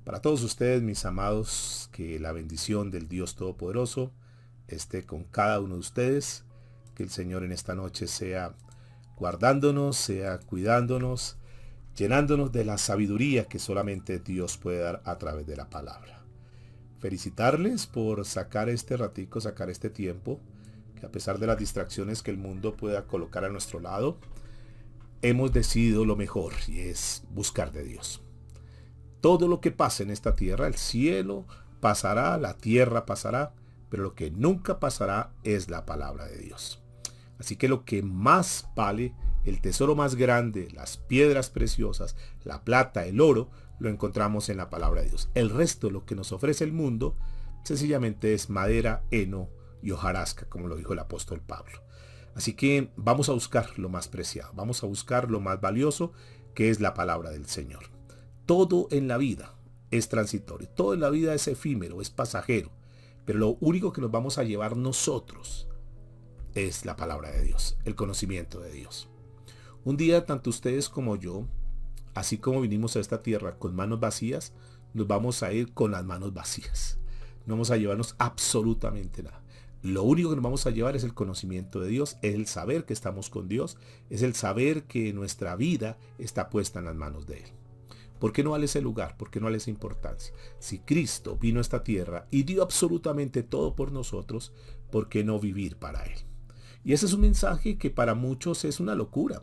Para todos ustedes, mis amados, que la bendición del Dios Todopoderoso esté con cada uno de ustedes. Que el Señor en esta noche sea guardándonos, sea cuidándonos, llenándonos de la sabiduría que solamente Dios puede dar a través de la palabra. Felicitarles por sacar este ratico, sacar este tiempo, que a pesar de las distracciones que el mundo pueda colocar a nuestro lado, hemos decidido lo mejor, y es buscar de Dios. Todo lo que pase en esta tierra, el cielo pasará, la tierra pasará, pero lo que nunca pasará es la palabra de Dios. Así que lo que más vale, el tesoro más grande, las piedras preciosas, la plata, el oro, lo encontramos en la palabra de Dios. El resto, lo que nos ofrece el mundo, sencillamente es madera, heno y hojarasca, como lo dijo el apóstol Pablo. Así que vamos a buscar lo más preciado, vamos a buscar lo más valioso, que es la palabra del Señor. Todo en la vida es transitorio, todo en la vida es efímero, es pasajero, pero lo único que nos vamos a llevar nosotros es la palabra de Dios, el conocimiento de Dios. Un día, tanto ustedes como yo, así como vinimos a esta tierra con manos vacías, nos vamos a ir con las manos vacías. No vamos a llevarnos absolutamente nada. Lo único que nos vamos a llevar es el conocimiento de Dios, es el saber que estamos con Dios, es el saber que nuestra vida está puesta en las manos de Él. ¿Por qué no vale ese lugar? ¿Por qué no vale esa importancia? Si Cristo vino a esta tierra y dio absolutamente todo por nosotros, ¿por qué no vivir para Él? Y ese es un mensaje que para muchos es una locura.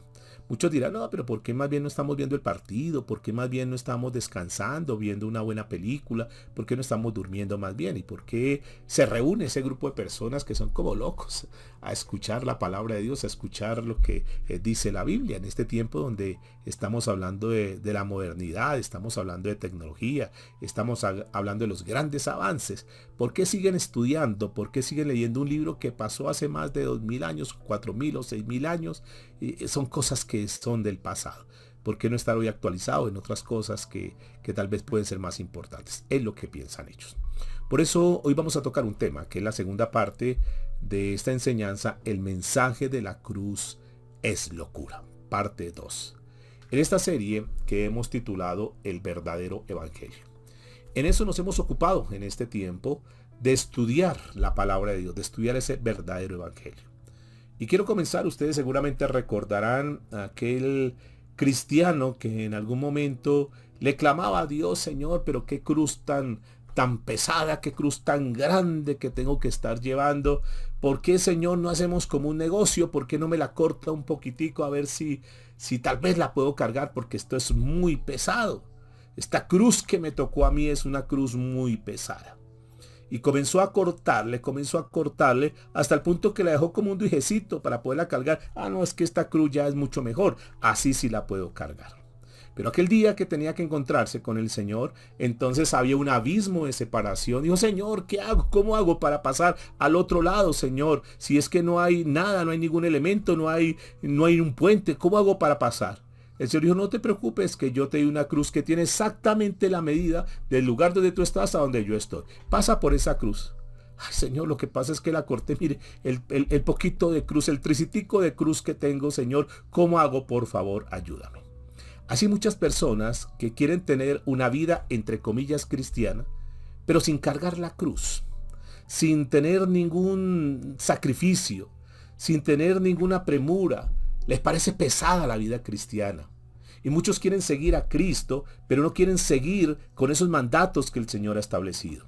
Muchos dirán, no, pero ¿por qué más bien no estamos viendo el partido? ¿Por qué más bien no estamos descansando, viendo una buena película? ¿Por qué no estamos durmiendo más bien? ¿Y por qué se reúne ese grupo de personas que son como locos a escuchar la palabra de Dios, a escuchar lo que dice la Biblia en este tiempo donde estamos hablando de la modernidad, estamos hablando de tecnología, estamos hablando de los grandes avances? ¿Por qué siguen estudiando? ¿Por qué siguen leyendo un libro que pasó hace más de 2000 años, 4000 o 6000 años? Son cosas que son del pasado. ¿Por qué no estar hoy actualizado en otras cosas que tal vez pueden ser más importantes? Es lo que piensan ellos. Por eso hoy vamos a tocar un tema que es la segunda parte de esta enseñanza: el mensaje de la cruz es locura, parte 2. En esta serie que hemos titulado El verdadero evangelio. En eso nos hemos ocupado en este tiempo de estudiar la palabra de Dios, de estudiar ese verdadero evangelio. Y quiero comenzar, ustedes seguramente recordarán a aquel cristiano que en algún momento le clamaba a Dios: Señor, pero qué cruz tan pesada, qué cruz tan grande que tengo que estar llevando. ¿Por qué, Señor, no hacemos como un negocio? ¿Por qué no me la corta un poquitico a ver si tal vez la puedo cargar? Porque esto es muy pesado. Esta cruz que me tocó a mí es una cruz muy pesada. Y comenzó a cortarle hasta el punto que la dejó como un dijecito para poderla cargar. No, es que esta cruz ya es mucho mejor, así sí la puedo cargar. Pero aquel día que tenía que encontrarse con el Señor, entonces había un abismo de separación. Dijo: Señor, ¿qué hago? ¿Cómo hago para pasar al otro lado, Señor? Si es que no hay nada, no hay ningún elemento, no hay un puente, ¿cómo hago para pasar? El Señor dijo: no te preocupes, que yo te doy una cruz que tiene exactamente la medida del lugar donde tú estás a donde yo estoy. Pasa por esa cruz. Ay, Señor, lo que pasa es que la corté, mire, el poquito de cruz, el tricitico de cruz que tengo, Señor, ¿cómo hago? Por favor, ayúdame. Así muchas personas que quieren tener una vida, entre comillas, cristiana, pero sin cargar la cruz, sin tener ningún sacrificio, sin tener ninguna premura. Les parece pesada la vida cristiana. Y muchos quieren seguir a Cristo, pero no quieren seguir con esos mandatos que el Señor ha establecido.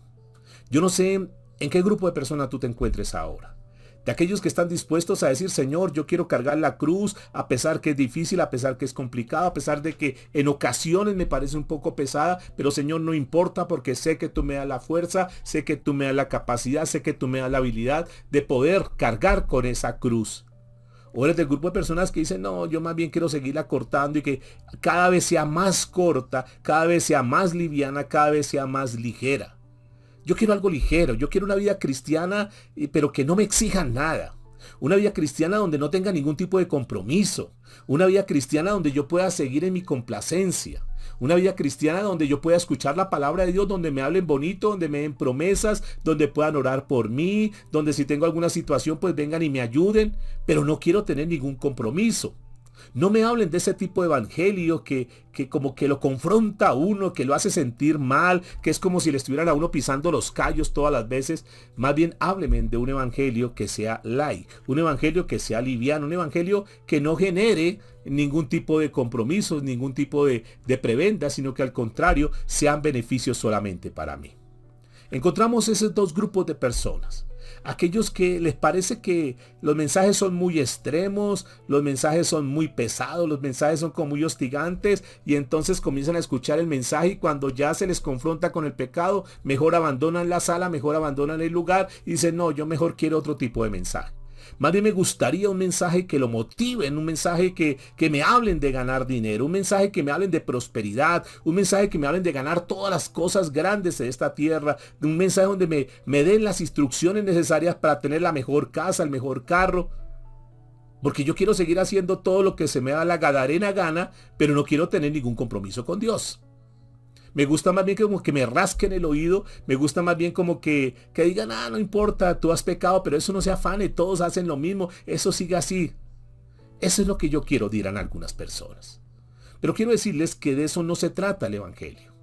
Yo no sé en qué grupo de personas tú te encuentres ahora. De aquellos que están dispuestos a decir: Señor, yo quiero cargar la cruz, a pesar que es difícil, a pesar que es complicado, a pesar de que en ocasiones me parece un poco pesada, pero Señor, no importa, porque sé que tú me das la fuerza, sé que tú me das la capacidad, sé que tú me das la habilidad de poder cargar con esa cruz. O eres del grupo de personas que dicen: no, yo más bien quiero seguirla cortando y que cada vez sea más corta, cada vez sea más liviana, cada vez sea más ligera. Yo quiero algo ligero, yo quiero una vida cristiana, pero que no me exija nada. Una vida cristiana donde no tenga ningún tipo de compromiso. Una vida cristiana donde yo pueda seguir en mi complacencia. Una vida cristiana donde yo pueda escuchar la palabra de Dios, donde me hablen bonito, donde me den promesas, donde puedan orar por mí, donde si tengo alguna situación pues vengan y me ayuden, pero no quiero tener ningún compromiso. No me hablen de ese tipo de evangelio que como que lo confronta a uno, que lo hace sentir mal, que es como si le estuvieran a uno pisando los callos todas las veces. Más bien háblenme de un evangelio que sea light, un evangelio que sea liviano, un evangelio que no genere ningún tipo de compromisos, ningún tipo de prebenda, sino que al contrario sean beneficios solamente para mí. Encontramos esos dos grupos de personas. Aquellos que les parece que los mensajes son muy extremos, los mensajes son muy pesados, los mensajes son como muy hostigantes, y entonces comienzan a escuchar el mensaje, y cuando ya se les confronta con el pecado, mejor abandonan la sala, mejor abandonan el lugar y dicen, no, yo mejor quiero otro tipo de mensaje. Más bien me gustaría un mensaje que lo motiven, un mensaje que me hablen de ganar dinero, un mensaje que me hablen de prosperidad, un mensaje que me hablen de ganar todas las cosas grandes de esta tierra, un mensaje donde me den las instrucciones necesarias para tener la mejor casa, el mejor carro. Porque yo quiero seguir haciendo todo lo que se me da la gadarena gana, pero no quiero tener ningún compromiso con Dios. Me gusta más bien como que me rasquen el oído, me gusta más bien como que digan, no importa, tú has pecado, pero eso no se afane, todos hacen lo mismo, eso sigue así. Eso es lo que yo quiero, dirán algunas personas. Pero quiero decirles que de eso no se trata el evangelio.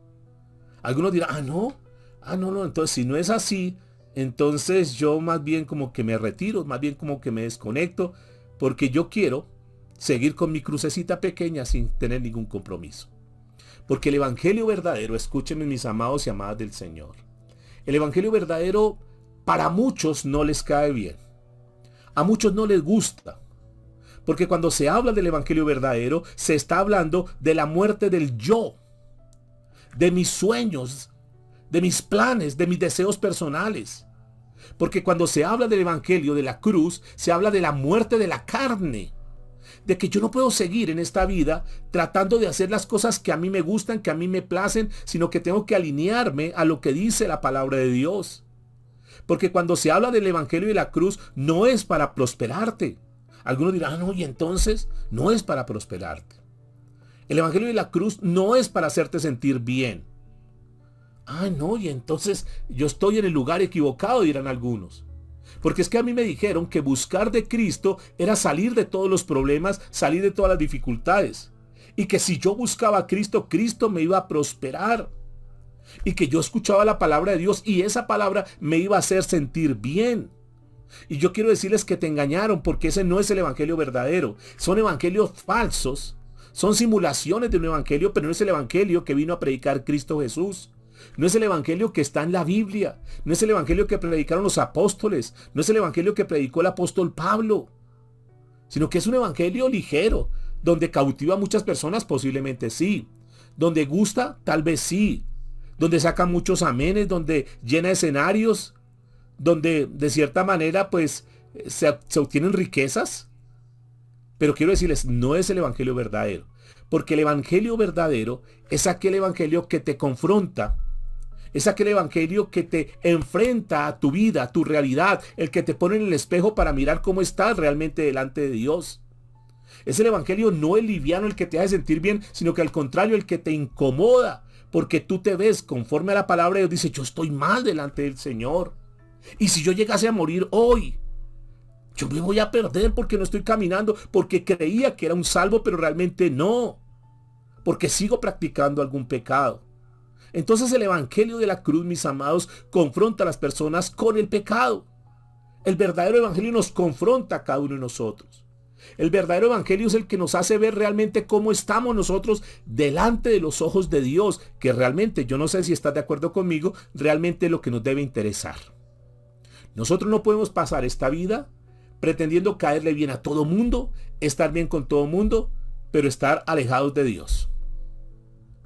Algunos dirán, no, entonces si no es así, entonces yo más bien como que me retiro, más bien como que me desconecto, porque yo quiero seguir con mi crucecita pequeña sin tener ningún compromiso. Porque el evangelio verdadero, escúchenme mis amados y amadas del Señor, el evangelio verdadero para muchos no les cae bien. A muchos no les gusta. Porque cuando se habla del evangelio verdadero, se está hablando de la muerte del yo, de mis sueños, de mis planes, de mis deseos personales. Porque cuando se habla del evangelio de la cruz, se habla de la muerte de la carne. De que yo no puedo seguir en esta vida tratando de hacer las cosas que a mí me gustan, que a mí me placen, sino que tengo que alinearme a lo que dice la palabra de Dios. Porque cuando se habla del evangelio de la cruz, no es para prosperarte. Algunos dirán, no, y entonces no es para prosperarte. El evangelio de la cruz no es para hacerte sentir bien. No, y entonces yo estoy en el lugar equivocado, dirán algunos. Porque es que a mí me dijeron que buscar de Cristo era salir de todos los problemas, salir de todas las dificultades. Y que si yo buscaba a Cristo, Cristo me iba a prosperar. Y que yo escuchaba la palabra de Dios y esa palabra me iba a hacer sentir bien. Y yo quiero decirles que te engañaron, porque ese no es el evangelio verdadero. Son evangelios falsos, son simulaciones de un evangelio, pero no es el evangelio que vino a predicar Cristo Jesús. No es el evangelio que está en la Biblia. No es el evangelio que predicaron los apóstoles. No es el evangelio que predicó el apóstol Pablo. Sino que es un evangelio ligero, donde cautiva a muchas personas, posiblemente sí. Donde gusta, tal vez sí. Donde saca muchos amenes, donde llena escenarios, donde de cierta manera pues se obtienen riquezas. Pero quiero decirles, no es el evangelio verdadero. Porque el evangelio verdadero es aquel evangelio que te confronta. Es aquel evangelio que te enfrenta a tu vida, a tu realidad, el que te pone en el espejo para mirar cómo estás realmente delante de Dios. Es el evangelio no el liviano, el que te hace sentir bien, sino que al contrario, el que te incomoda, porque tú te ves conforme a la palabra de Dios, dice, yo estoy mal delante del Señor. Y si yo llegase a morir hoy, yo me voy a perder porque no estoy caminando, porque creía que era un salvo, pero realmente no, porque sigo practicando algún pecado. Entonces el evangelio de la cruz, mis amados, confronta a las personas con el pecado. El verdadero evangelio nos confronta a cada uno de nosotros. El verdadero evangelio es el que nos hace ver realmente cómo estamos nosotros delante de los ojos de Dios, que realmente, yo no sé si estás de acuerdo conmigo, realmente es lo que nos debe interesar. Nosotros no podemos pasar esta vida pretendiendo caerle bien a todo mundo, estar bien con todo mundo, pero estar alejados de Dios.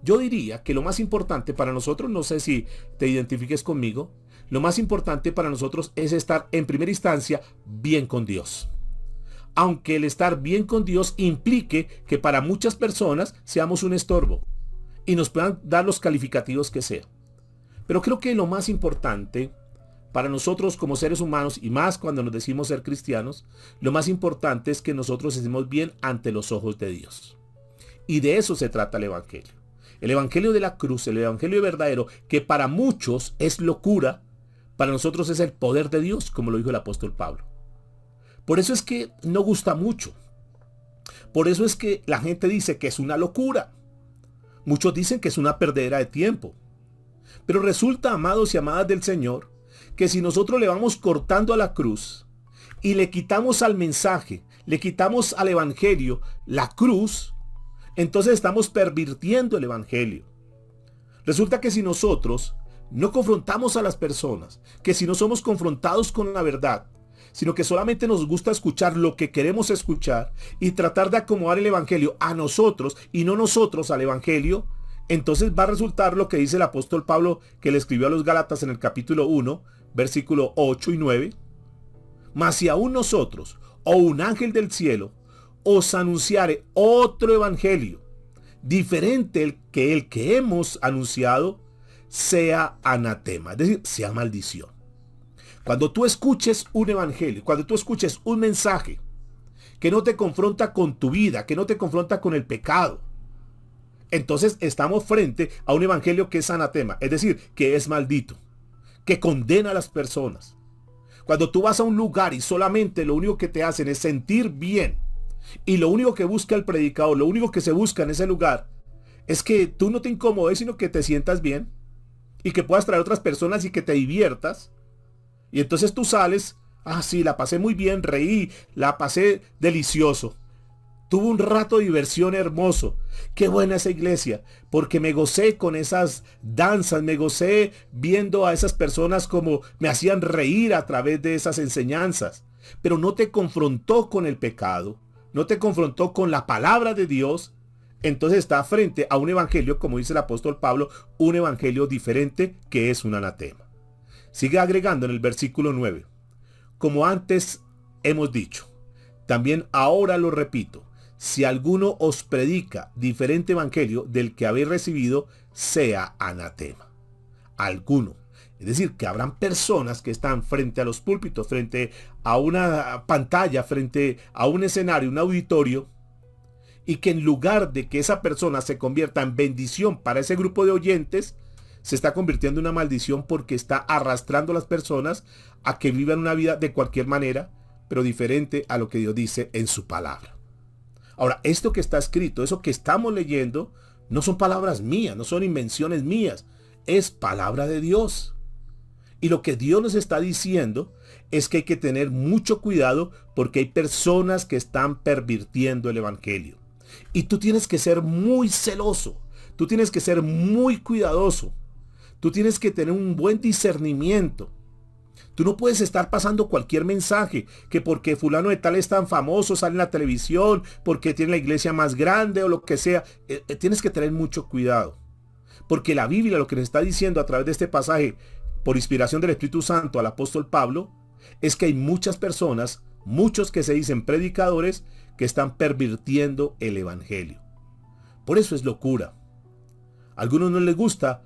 Yo diría que lo más importante para nosotros, no sé si te identifiques conmigo, lo más importante para nosotros es estar en primera instancia bien con Dios. Aunque el estar bien con Dios implique que para muchas personas seamos un estorbo y nos puedan dar los calificativos que sea. Pero creo que lo más importante para nosotros como seres humanos, y más cuando nos decimos ser cristianos, lo más importante es que nosotros estemos bien ante los ojos de Dios. Y de eso se trata el evangelio. El evangelio de la cruz, el evangelio verdadero, que para muchos es locura, para nosotros es el poder de Dios, como lo dijo el apóstol Pablo. Por eso es que no gusta mucho. Por eso es que la gente dice que es una locura. Muchos dicen que es una perdedera de tiempo. Pero resulta, amados y amadas del Señor, que si nosotros le vamos cortando a la cruz y le quitamos al mensaje, le quitamos al evangelio la cruz, entonces estamos pervirtiendo el evangelio. Resulta que si nosotros no confrontamos a las personas, que si no somos confrontados con la verdad, sino que solamente nos gusta escuchar lo que queremos escuchar y tratar de acomodar el evangelio a nosotros y no nosotros al evangelio, entonces va a resultar lo que dice el apóstol Pablo, que le escribió a los Gálatas en el capítulo 1, versículo 8 y 9. Mas si aún nosotros, o un ángel del cielo, os anunciare otro evangelio, diferente el que hemos anunciado, sea anatema, es decir, sea maldición. Cuando tú escuches un evangelio, cuando tú escuches un mensaje que no te confronta con tu vida, que no te confronta con el pecado, entonces estamos frente a un evangelio que es anatema, es decir, que es maldito, que condena a las personas. Cuando tú vas a un lugar y solamente lo único que te hacen es sentir bien, y lo único que busca el predicador, lo único que se busca en ese lugar, es que tú no te incomodes, sino que te sientas bien, y que puedas traer otras personas y que te diviertas. Y entonces tú sales, sí, la pasé muy bien, reí, la pasé delicioso. Tuve un rato de diversión hermoso. Qué buena esa iglesia, porque me gocé con esas danzas, me gocé viendo a esas personas como me hacían reír a través de esas enseñanzas. Pero no te confrontó con el pecado, no te confrontó con la palabra de Dios. Entonces está frente a un evangelio, como dice el apóstol Pablo, un evangelio diferente que es un anatema. Sigue agregando en el versículo 9. Como antes hemos dicho, también ahora lo repito, si alguno os predica diferente evangelio del que habéis recibido, sea anatema. Alguno. Es decir, que habrán personas que están frente a los púlpitos, frente a una pantalla, frente a un escenario, un auditorio, y que en lugar de que esa persona se convierta en bendición para ese grupo de oyentes, se está convirtiendo en una maldición porque está arrastrando a las personas a que vivan una vida de cualquier manera, pero diferente a lo que Dios dice en su palabra. Ahora, esto que está escrito, eso que estamos leyendo, no son palabras mías, no son invenciones mías, es palabra de Dios. Y lo que Dios nos está diciendo es que hay que tener mucho cuidado porque hay personas que están pervirtiendo el evangelio. Y tú tienes que ser muy celoso, tú tienes que ser muy cuidadoso. Tú tienes que tener un buen discernimiento. Tú no puedes estar pasando cualquier mensaje, que porque fulano de tal es tan famoso, sale en la televisión, porque tiene la iglesia más grande o lo que sea. Tienes que tener mucho cuidado. Porque la Biblia lo que nos está diciendo a través de este pasaje, por inspiración del Espíritu Santo al apóstol Pablo, es que hay muchas personas, muchos que se dicen predicadores, que están pervirtiendo el evangelio. Por eso es locura. A algunos no les gusta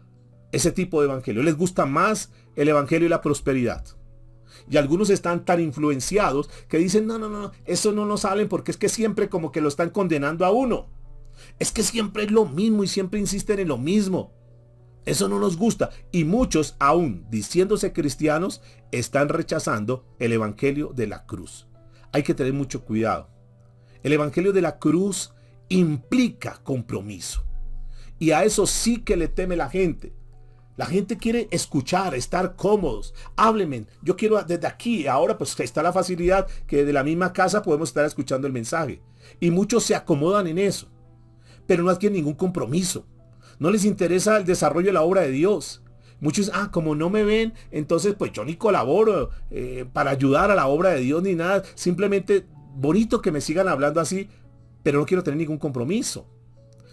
ese tipo de evangelio, les gusta más el evangelio y la prosperidad. Y algunos están tan influenciados que dicen, no, eso no nos hablen porque es que siempre como que lo están condenando a uno. Es que siempre es lo mismo y siempre insisten en lo mismo. Eso no nos gusta. Y muchos, aún diciéndose cristianos, están rechazando el evangelio de la cruz. Hay que tener mucho cuidado. El evangelio de la cruz implica compromiso. Y a eso sí que le teme la gente. La gente quiere escuchar, estar cómodos. Háblenme, yo quiero desde aquí. Ahora pues está la facilidad que de la misma casa podemos estar escuchando el mensaje. Y muchos se acomodan en eso. Pero no adquieren ningún compromiso. No les interesa el desarrollo de la obra de Dios. Muchos, como no me ven, entonces pues yo ni colaboro para ayudar a la obra de Dios ni nada. Simplemente bonito que me sigan hablando así, pero no quiero tener ningún compromiso.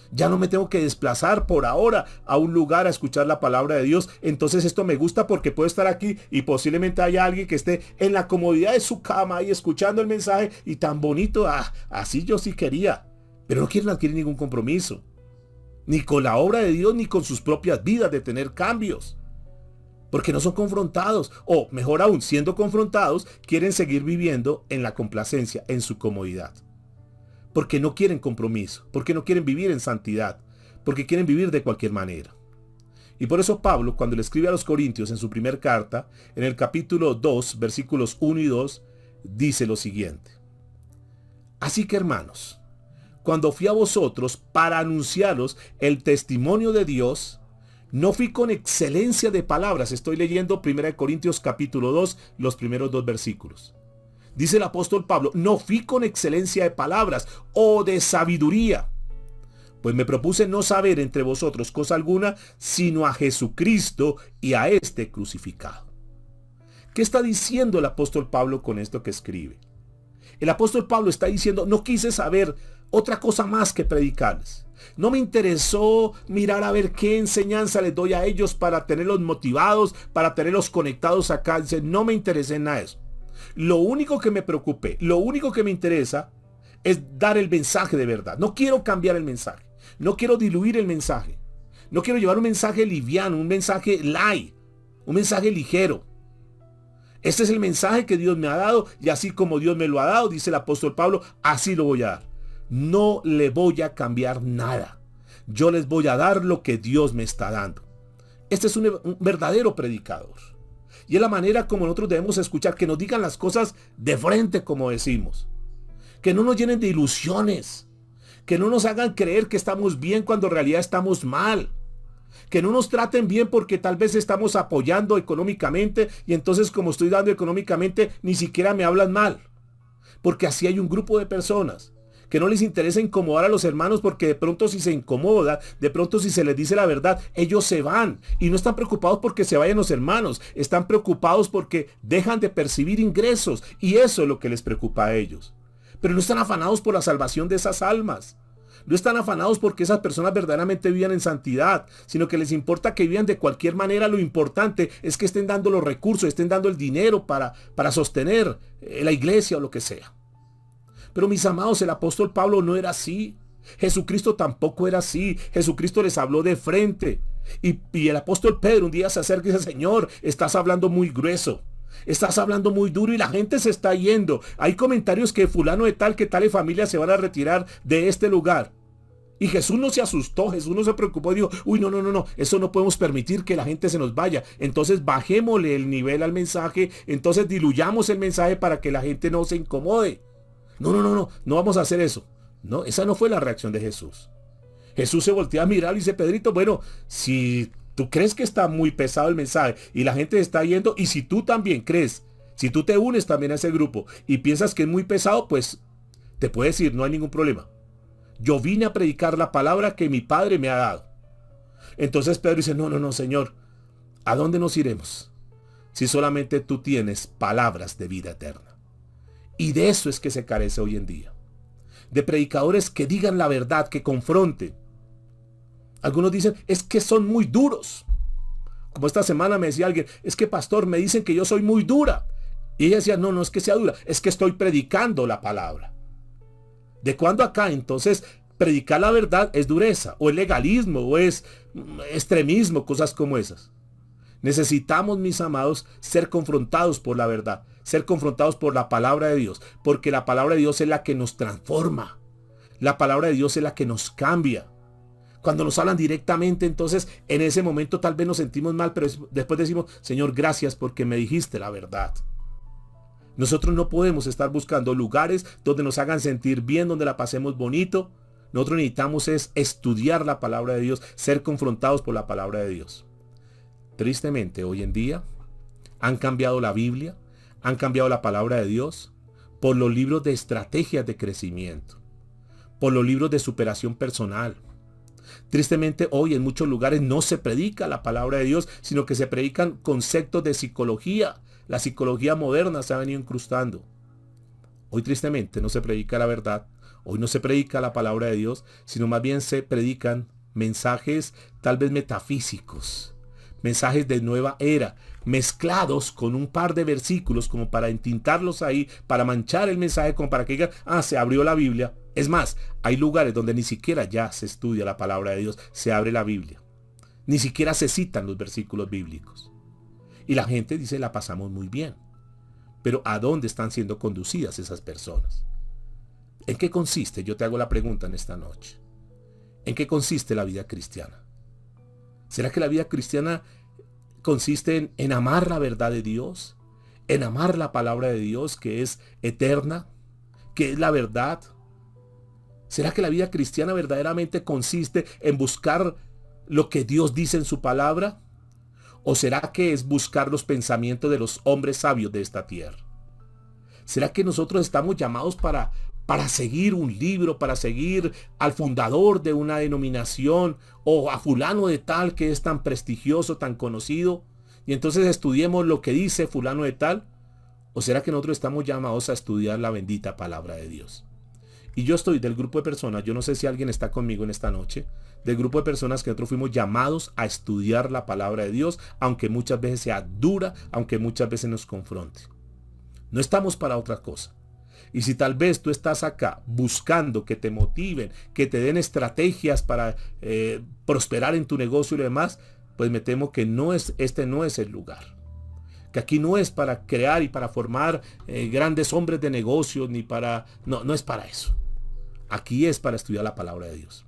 Ya no me tengo que desplazar por ahora a un lugar a escuchar la palabra de Dios. Entonces esto me gusta porque puedo estar aquí y posiblemente haya alguien que esté en la comodidad de su cama y escuchando el mensaje y tan bonito. Así yo sí quería. Pero no quieren adquirir ningún compromiso. Ni con la obra de Dios ni con sus propias vidas de tener cambios. Porque no son confrontados. O mejor aún, siendo confrontados, quieren seguir viviendo en la complacencia, en su comodidad. Porque no quieren compromiso, porque no quieren vivir en santidad, porque quieren vivir de cualquier manera. Y por eso Pablo, cuando le escribe a los Corintios en su primer carta, en el capítulo 2, versículos 1 y 2, dice lo siguiente. Así que hermanos, cuando fui a vosotros para anunciaros el testimonio de Dios, no fui con excelencia de palabras. Estoy leyendo 1 Corintios capítulo 2, los primeros 2 versículos. Dice el apóstol Pablo, no fui con excelencia de palabras o de sabiduría, pues me propuse no saber entre vosotros cosa alguna, sino a Jesucristo y a este crucificado. ¿Qué está diciendo el apóstol Pablo con esto que escribe? El apóstol Pablo está diciendo, no quise saber otra cosa más que predicarles. No me interesó mirar a ver qué enseñanza les doy a ellos para tenerlos motivados, para tenerlos conectados acá. Dice, no me interesé en nada de eso. Lo único que me preocupé, lo único que me interesa es dar el mensaje de verdad. No quiero cambiar el mensaje. No quiero diluir el mensaje. No quiero llevar un mensaje liviano, un mensaje light, un mensaje ligero. Este es el mensaje que Dios me ha dado y así como Dios me lo ha dado, dice el apóstol Pablo, así lo voy a dar. No le voy a cambiar nada. Yo les voy a dar lo que Dios me está dando. Este es un verdadero predicador. Y es la manera como nosotros debemos escuchar, que nos digan las cosas de frente, como decimos. Que no nos llenen de ilusiones. Que no nos hagan creer que estamos bien cuando en realidad estamos mal. Que no nos traten bien porque tal vez estamos apoyando económicamente y entonces como estoy dando económicamente ni siquiera me hablan mal. Porque así hay un grupo de personas que no les interesa incomodar a los hermanos, porque de pronto si se incomoda, de pronto si se les dice la verdad, ellos se van y no están preocupados porque se vayan los hermanos, están preocupados porque dejan de percibir ingresos y eso es lo que les preocupa a ellos. Pero no están afanados por la salvación de esas almas. No están afanados porque esas personas verdaderamente vivan en santidad, sino que les importa que vivan de cualquier manera. Lo importante es que estén dando los recursos, estén dando el dinero para sostener la iglesia o lo que sea. Pero mis amados, el apóstol Pablo no era así. Jesucristo tampoco era así. Jesucristo les habló de frente. Y el apóstol Pedro un día se acerca y dice, Señor, estás hablando muy grueso. Estás hablando muy duro y la gente se está yendo. Hay comentarios que fulano de tal, que tal y familia se van a retirar de este lugar. Y Jesús no se asustó, Jesús no se preocupó, dijo, uy, no, eso no podemos permitir que la gente se nos vaya. Entonces bajémosle el nivel al mensaje, entonces diluyamos el mensaje para que la gente no se incomode. No vamos a hacer eso. No, esa no fue la reacción de Jesús. Jesús se voltea a mirar y dice, Pedrito, bueno, si tú crees que está muy pesado el mensaje y la gente está yendo, y si tú también crees, si tú te unes también a ese grupo y piensas que es muy pesado, pues te puedes ir, no hay ningún problema. Yo vine a predicar la palabra que mi Padre me ha dado. Entonces Pedro dice, no, Señor, ¿a dónde nos iremos? Si solamente tú tienes palabras de vida eterna. Y de eso es que se carece hoy en día. De predicadores que digan la verdad, que confronten. Algunos dicen, es que son muy duros. Como esta semana me decía alguien, es que pastor, me dicen que yo soy muy dura. Y ella decía, no es que sea dura, es que estoy predicando la palabra. ¿De cuándo acá entonces predicar la verdad es dureza? ¿O es legalismo? ¿O es extremismo? Cosas como esas. Necesitamos, mis amados, ser confrontados por la verdad, ser confrontados por la palabra de Dios, porque la palabra de Dios es la que nos transforma. La palabra de Dios es la que nos cambia. Cuando nos hablan directamente, entonces en ese momento tal vez nos sentimos mal, pero después decimos, Señor, gracias porque me dijiste la verdad. Nosotros no podemos estar buscando lugares donde nos hagan sentir bien, donde la pasemos bonito. Nosotros necesitamos es estudiar la palabra de Dios, ser confrontados por la palabra de Dios. Tristemente, hoy en día han cambiado la Biblia, han cambiado la palabra de Dios por los libros de estrategias de crecimiento, por los libros de superación personal. Tristemente, hoy en muchos lugares no se predica la palabra de Dios, sino que se predican conceptos de psicología. La psicología moderna se ha venido incrustando. Hoy tristemente no se predica la verdad, hoy no se predica la palabra de Dios, sino más bien se predican mensajes tal vez metafísicos, mensajes de nueva era, mezclados con un par de versículos como para entintarlos ahí, para manchar el mensaje, como para que digan, se abrió la Biblia. Es más, hay lugares donde ni siquiera ya se estudia la palabra de Dios, se abre la Biblia. Ni siquiera se citan los versículos bíblicos. Y la gente dice, la pasamos muy bien. Pero ¿a dónde están siendo conducidas esas personas? ¿En qué consiste? Yo te hago la pregunta en esta noche. ¿En qué consiste la vida cristiana? ¿Será que la vida cristiana consiste en amar la verdad de Dios? ¿En amar la palabra de Dios que es eterna? ¿Que es la verdad? ¿Será que la vida cristiana verdaderamente consiste en buscar lo que Dios dice en su palabra? ¿O será que es buscar los pensamientos de los hombres sabios de esta tierra? ¿Será que nosotros estamos llamados para seguir un libro, para seguir al fundador de una denominación o a fulano de tal que es tan prestigioso, tan conocido? Y entonces estudiemos lo que dice fulano de tal. ¿O será que nosotros estamos llamados a estudiar la bendita palabra de Dios? Y yo estoy del grupo de personas, yo no sé si alguien está conmigo en esta noche, del grupo de personas que nosotros fuimos llamados a estudiar la palabra de Dios, aunque muchas veces sea dura, aunque muchas veces nos confronte. No estamos para otra cosa. Y si tal vez tú estás acá buscando que te motiven, que te den estrategias para prosperar en tu negocio y lo demás, pues me temo que este no es el lugar. Que aquí no es para crear y para formar grandes hombres de negocios, ni para... No es para eso. Aquí es para estudiar la palabra de Dios.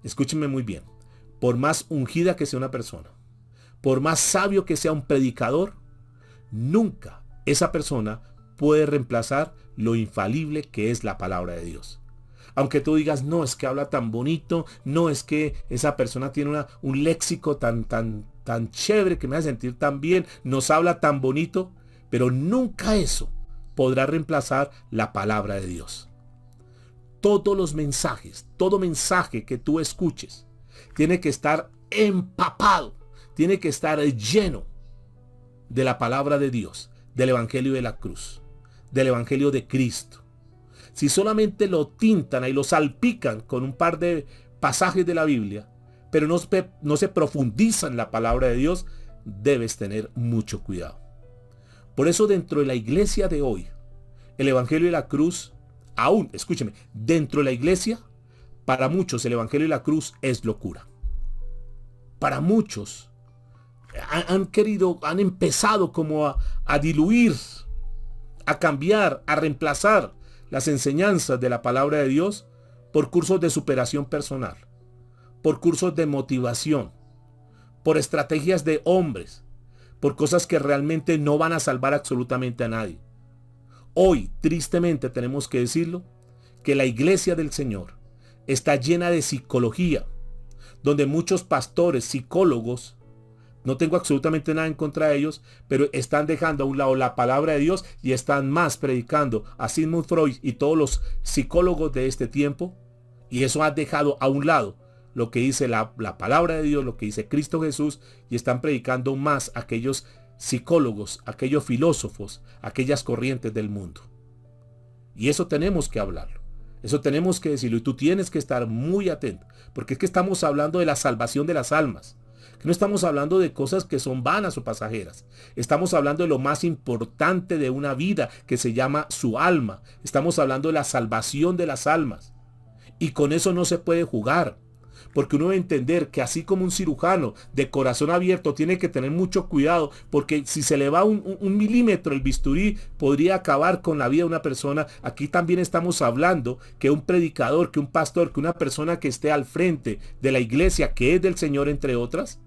Escúchenme muy bien. Por más ungida que sea una persona, por más sabio que sea un predicador, nunca esa persona puede reemplazar lo infalible que es la palabra de Dios. Aunque tú digas, no, es que habla tan bonito, no, es que esa persona tiene un léxico tan chévere que me hace sentir tan bien, nos habla tan bonito, pero nunca eso podrá reemplazar la palabra de Dios. Todos los mensajes, todo mensaje que tú escuches, tiene que estar empapado, tiene que estar lleno de la palabra de Dios, del evangelio de la cruz, del evangelio de Cristo. Si solamente lo tintan y lo salpican con un par de pasajes de la Biblia, pero no se profundiza en la palabra de Dios, debes tener mucho cuidado. Por eso dentro de la iglesia de hoy, el evangelio de la cruz, aún, escúcheme, dentro de la iglesia, para muchos el evangelio de la cruz es locura. Para muchos han empezado como a diluir, a cambiar, a reemplazar las enseñanzas de la palabra de Dios por cursos de superación personal, por cursos de motivación, por estrategias de hombres, por cosas que realmente no van a salvar absolutamente a nadie. Hoy, tristemente tenemos que decirlo, que la iglesia del Señor está llena de psicología, donde muchos pastores, psicólogos, no tengo absolutamente nada en contra de ellos, pero están dejando a un lado la palabra de Dios y están más predicando a Sigmund Freud y todos los psicólogos de este tiempo, y eso ha dejado a un lado lo que dice la palabra de Dios, lo que dice Cristo Jesús, y están predicando más a aquellos psicólogos, aquellos filósofos, aquellas corrientes del mundo. Y eso tenemos que hablarlo, eso tenemos que decirlo, y tú tienes que estar muy atento, porque es que estamos hablando de la salvación de las almas, que no estamos hablando de cosas que son vanas o pasajeras, estamos hablando de lo más importante de una vida, que se llama su alma, estamos hablando de la salvación de las almas, y con eso no se puede jugar. Porque uno debe entender que así como un cirujano de corazón abierto tiene que tener mucho cuidado, porque si se le va un milímetro el bisturí podría acabar con la vida de una persona. Aquí también estamos hablando que un predicador, que un pastor, que una persona que esté al frente de la iglesia, que es del Señor entre otras,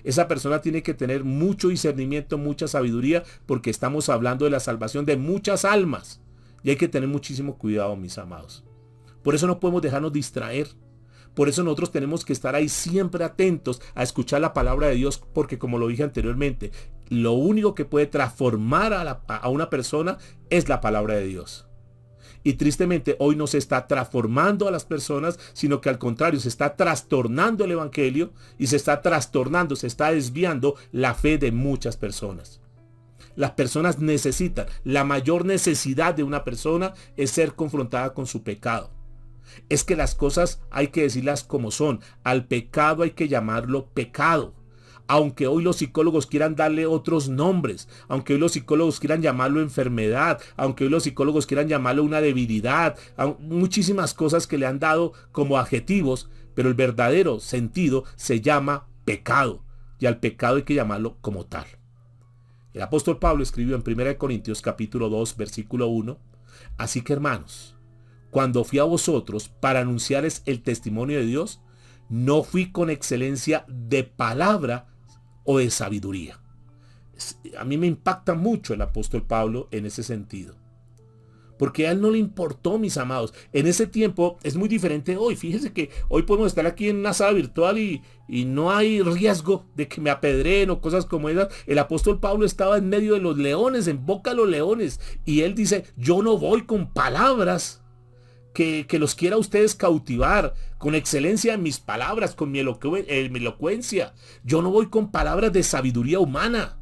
esa persona tiene que tener mucho discernimiento, mucha sabiduría, porque estamos hablando de la salvación de muchas almas. Y hay que tener muchísimo cuidado, mis amados. Por eso no podemos dejarnos distraer. Por eso nosotros tenemos que estar ahí siempre atentos a escuchar la palabra de Dios, porque como lo dije anteriormente, lo único que puede transformar a una persona es la palabra de Dios. Y tristemente hoy no se está transformando a las personas, sino que al contrario se está trastornando el evangelio y se está trastornando, se está desviando la fe de muchas personas. Las personas necesitan, la mayor necesidad de una persona es ser confrontada con su pecado. Es que las cosas hay que decirlas como son. Al pecado hay que llamarlo pecado. Aunque hoy los psicólogos quieran darle otros nombres, aunque hoy los psicólogos quieran llamarlo enfermedad, aunque hoy los psicólogos quieran llamarlo una debilidad, muchísimas cosas que le han dado como adjetivos, pero el verdadero sentido se llama pecado, y al pecado hay que llamarlo como tal. El apóstol Pablo escribió en 1 Corintios capítulo 2, versículo 1, así que hermanos, cuando fui a vosotros para anunciarles el testimonio de Dios, no fui con excelencia de palabra o de sabiduría. A mí me impacta mucho el apóstol Pablo en ese sentido. porque a él no le importó, mis amados. En ese tiempo es muy diferente hoy. Fíjese que hoy podemos estar aquí en una sala virtual y no hay riesgo de que me apedreen o cosas como esas. El apóstol Pablo estaba en medio de los leones, en boca de los leones, y él dice, yo no voy con palabras que los quiera a ustedes cautivar, con excelencia en mis palabras, con mi elocuencia. Yo no voy con palabras de sabiduría humana.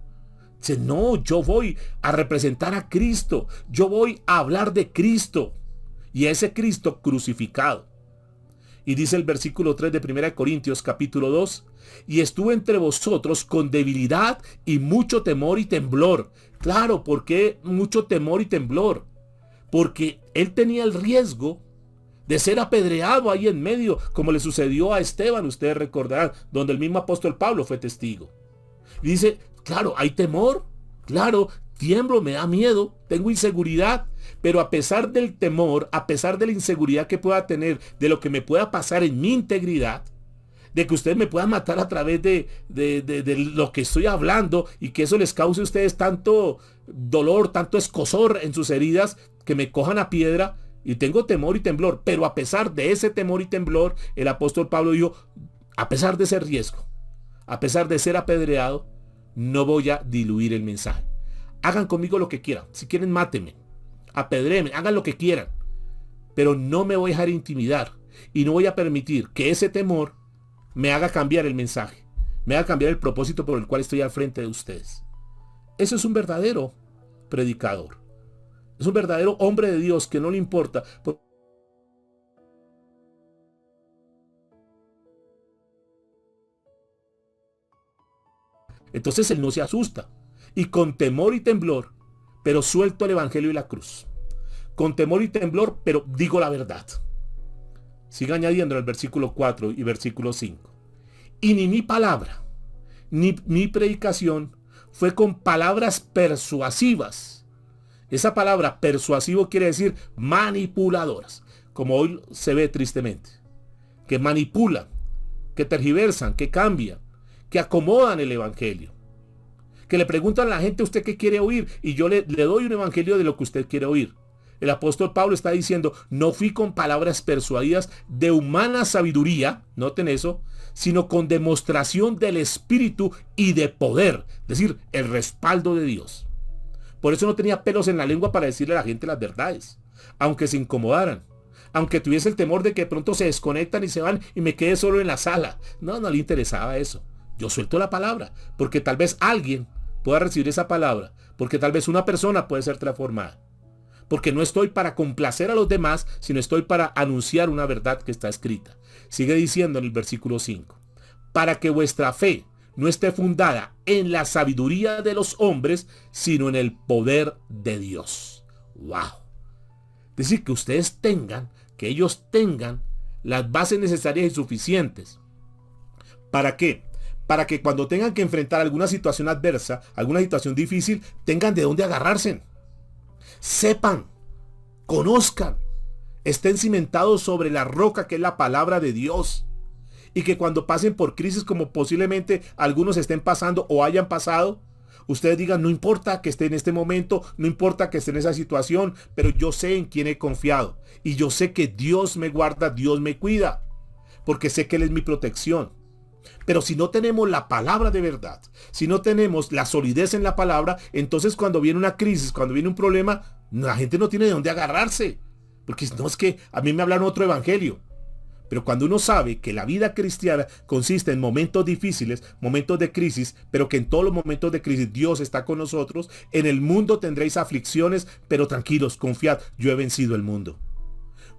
Dice, no, yo voy a representar a Cristo. Yo voy a hablar de Cristo y a ese Cristo crucificado. Y dice el versículo 3 de 1 Corintios capítulo 2, y estuve entre vosotros con debilidad y mucho temor y temblor. Claro, ¿por qué mucho temor y temblor? Porque él tenía el riesgo de ser apedreado ahí en medio, como le sucedió a Esteban, ustedes recordarán, donde el mismo apóstol Pablo fue testigo. Y dice, claro, hay temor, claro, tiemblo, me da miedo, tengo inseguridad, pero a pesar del temor, a pesar de la inseguridad que pueda tener, de lo que me pueda pasar en mi integridad, de que ustedes me puedan matar a través de lo que estoy hablando y que eso les cause a ustedes tanto dolor, tanto escozor en sus heridas, que me cojan a piedra, y tengo temor y temblor, pero a pesar de ese temor y temblor, el apóstol Pablo dijo, a pesar de ese riesgo, a pesar de ser apedreado, no voy a diluir el mensaje. Hagan conmigo lo que quieran, si quieren mátenme, apedréenme, hagan lo que quieran, pero no me voy a dejar intimidar y no voy a permitir que ese temor me haga cambiar el mensaje, me haga cambiar el propósito por el cual estoy al frente de ustedes. Eso es un verdadero predicador. Es un verdadero hombre de Dios que no le importa. Entonces él no se asusta. Y con temor y temblor, pero suelto el evangelio y la cruz. Con temor y temblor, pero digo la verdad. Siga añadiendo en el versículo 4 y versículo 5. Y ni mi palabra, ni mi predicación fue con palabras persuasivas. Esa palabra persuasivo quiere decir manipuladoras, como hoy se ve tristemente. Que manipulan, que tergiversan, que cambian, que acomodan el evangelio. Que le preguntan a la gente, ¿usted qué quiere oír? Y yo le doy un evangelio de lo que usted quiere oír. El apóstol Pablo está diciendo, no fui con palabras persuadidas de humana sabiduría, noten eso, sino con demostración del Espíritu y de poder, es decir, el respaldo de Dios. Por eso no tenía pelos en la lengua para decirle a la gente las verdades, aunque se incomodaran, aunque tuviese el temor de que de pronto se desconectan y se van y me quede solo en la sala. No le interesaba eso. Yo suelto la palabra, porque tal vez alguien pueda recibir esa palabra, porque tal vez una persona puede ser transformada. Porque no estoy para complacer a los demás, sino estoy para anunciar una verdad que está escrita. Sigue diciendo en el versículo 5, para que vuestra fe no esté fundada en la sabiduría de los hombres, sino en el poder de Dios. ¡Wow! Es decir, que ustedes tengan, que ellos tengan las bases necesarias y suficientes. ¿Para qué? Para que cuando tengan que enfrentar alguna situación adversa, alguna situación difícil, tengan de dónde agarrarse. Sepan, conozcan, estén cimentados sobre la roca que es la palabra de Dios. Y que cuando pasen por crisis como posiblemente algunos estén pasando o hayan pasado, ustedes digan, no importa que esté en este momento, no importa que esté en esa situación, pero yo sé en quién he confiado. Y yo sé que Dios me guarda, Dios me cuida, porque sé que Él es mi protección. Pero si no tenemos la palabra de verdad, si no tenemos la solidez en la palabra, entonces cuando viene una crisis, cuando viene un problema, la gente no tiene de dónde agarrarse. Porque no, es que a mí me hablan otro evangelio. Pero cuando uno sabe que la vida cristiana consiste en momentos difíciles, momentos de crisis, pero que en todos los momentos de crisis Dios está con nosotros, en el mundo tendréis aflicciones, pero tranquilos, confiad, yo he vencido el mundo.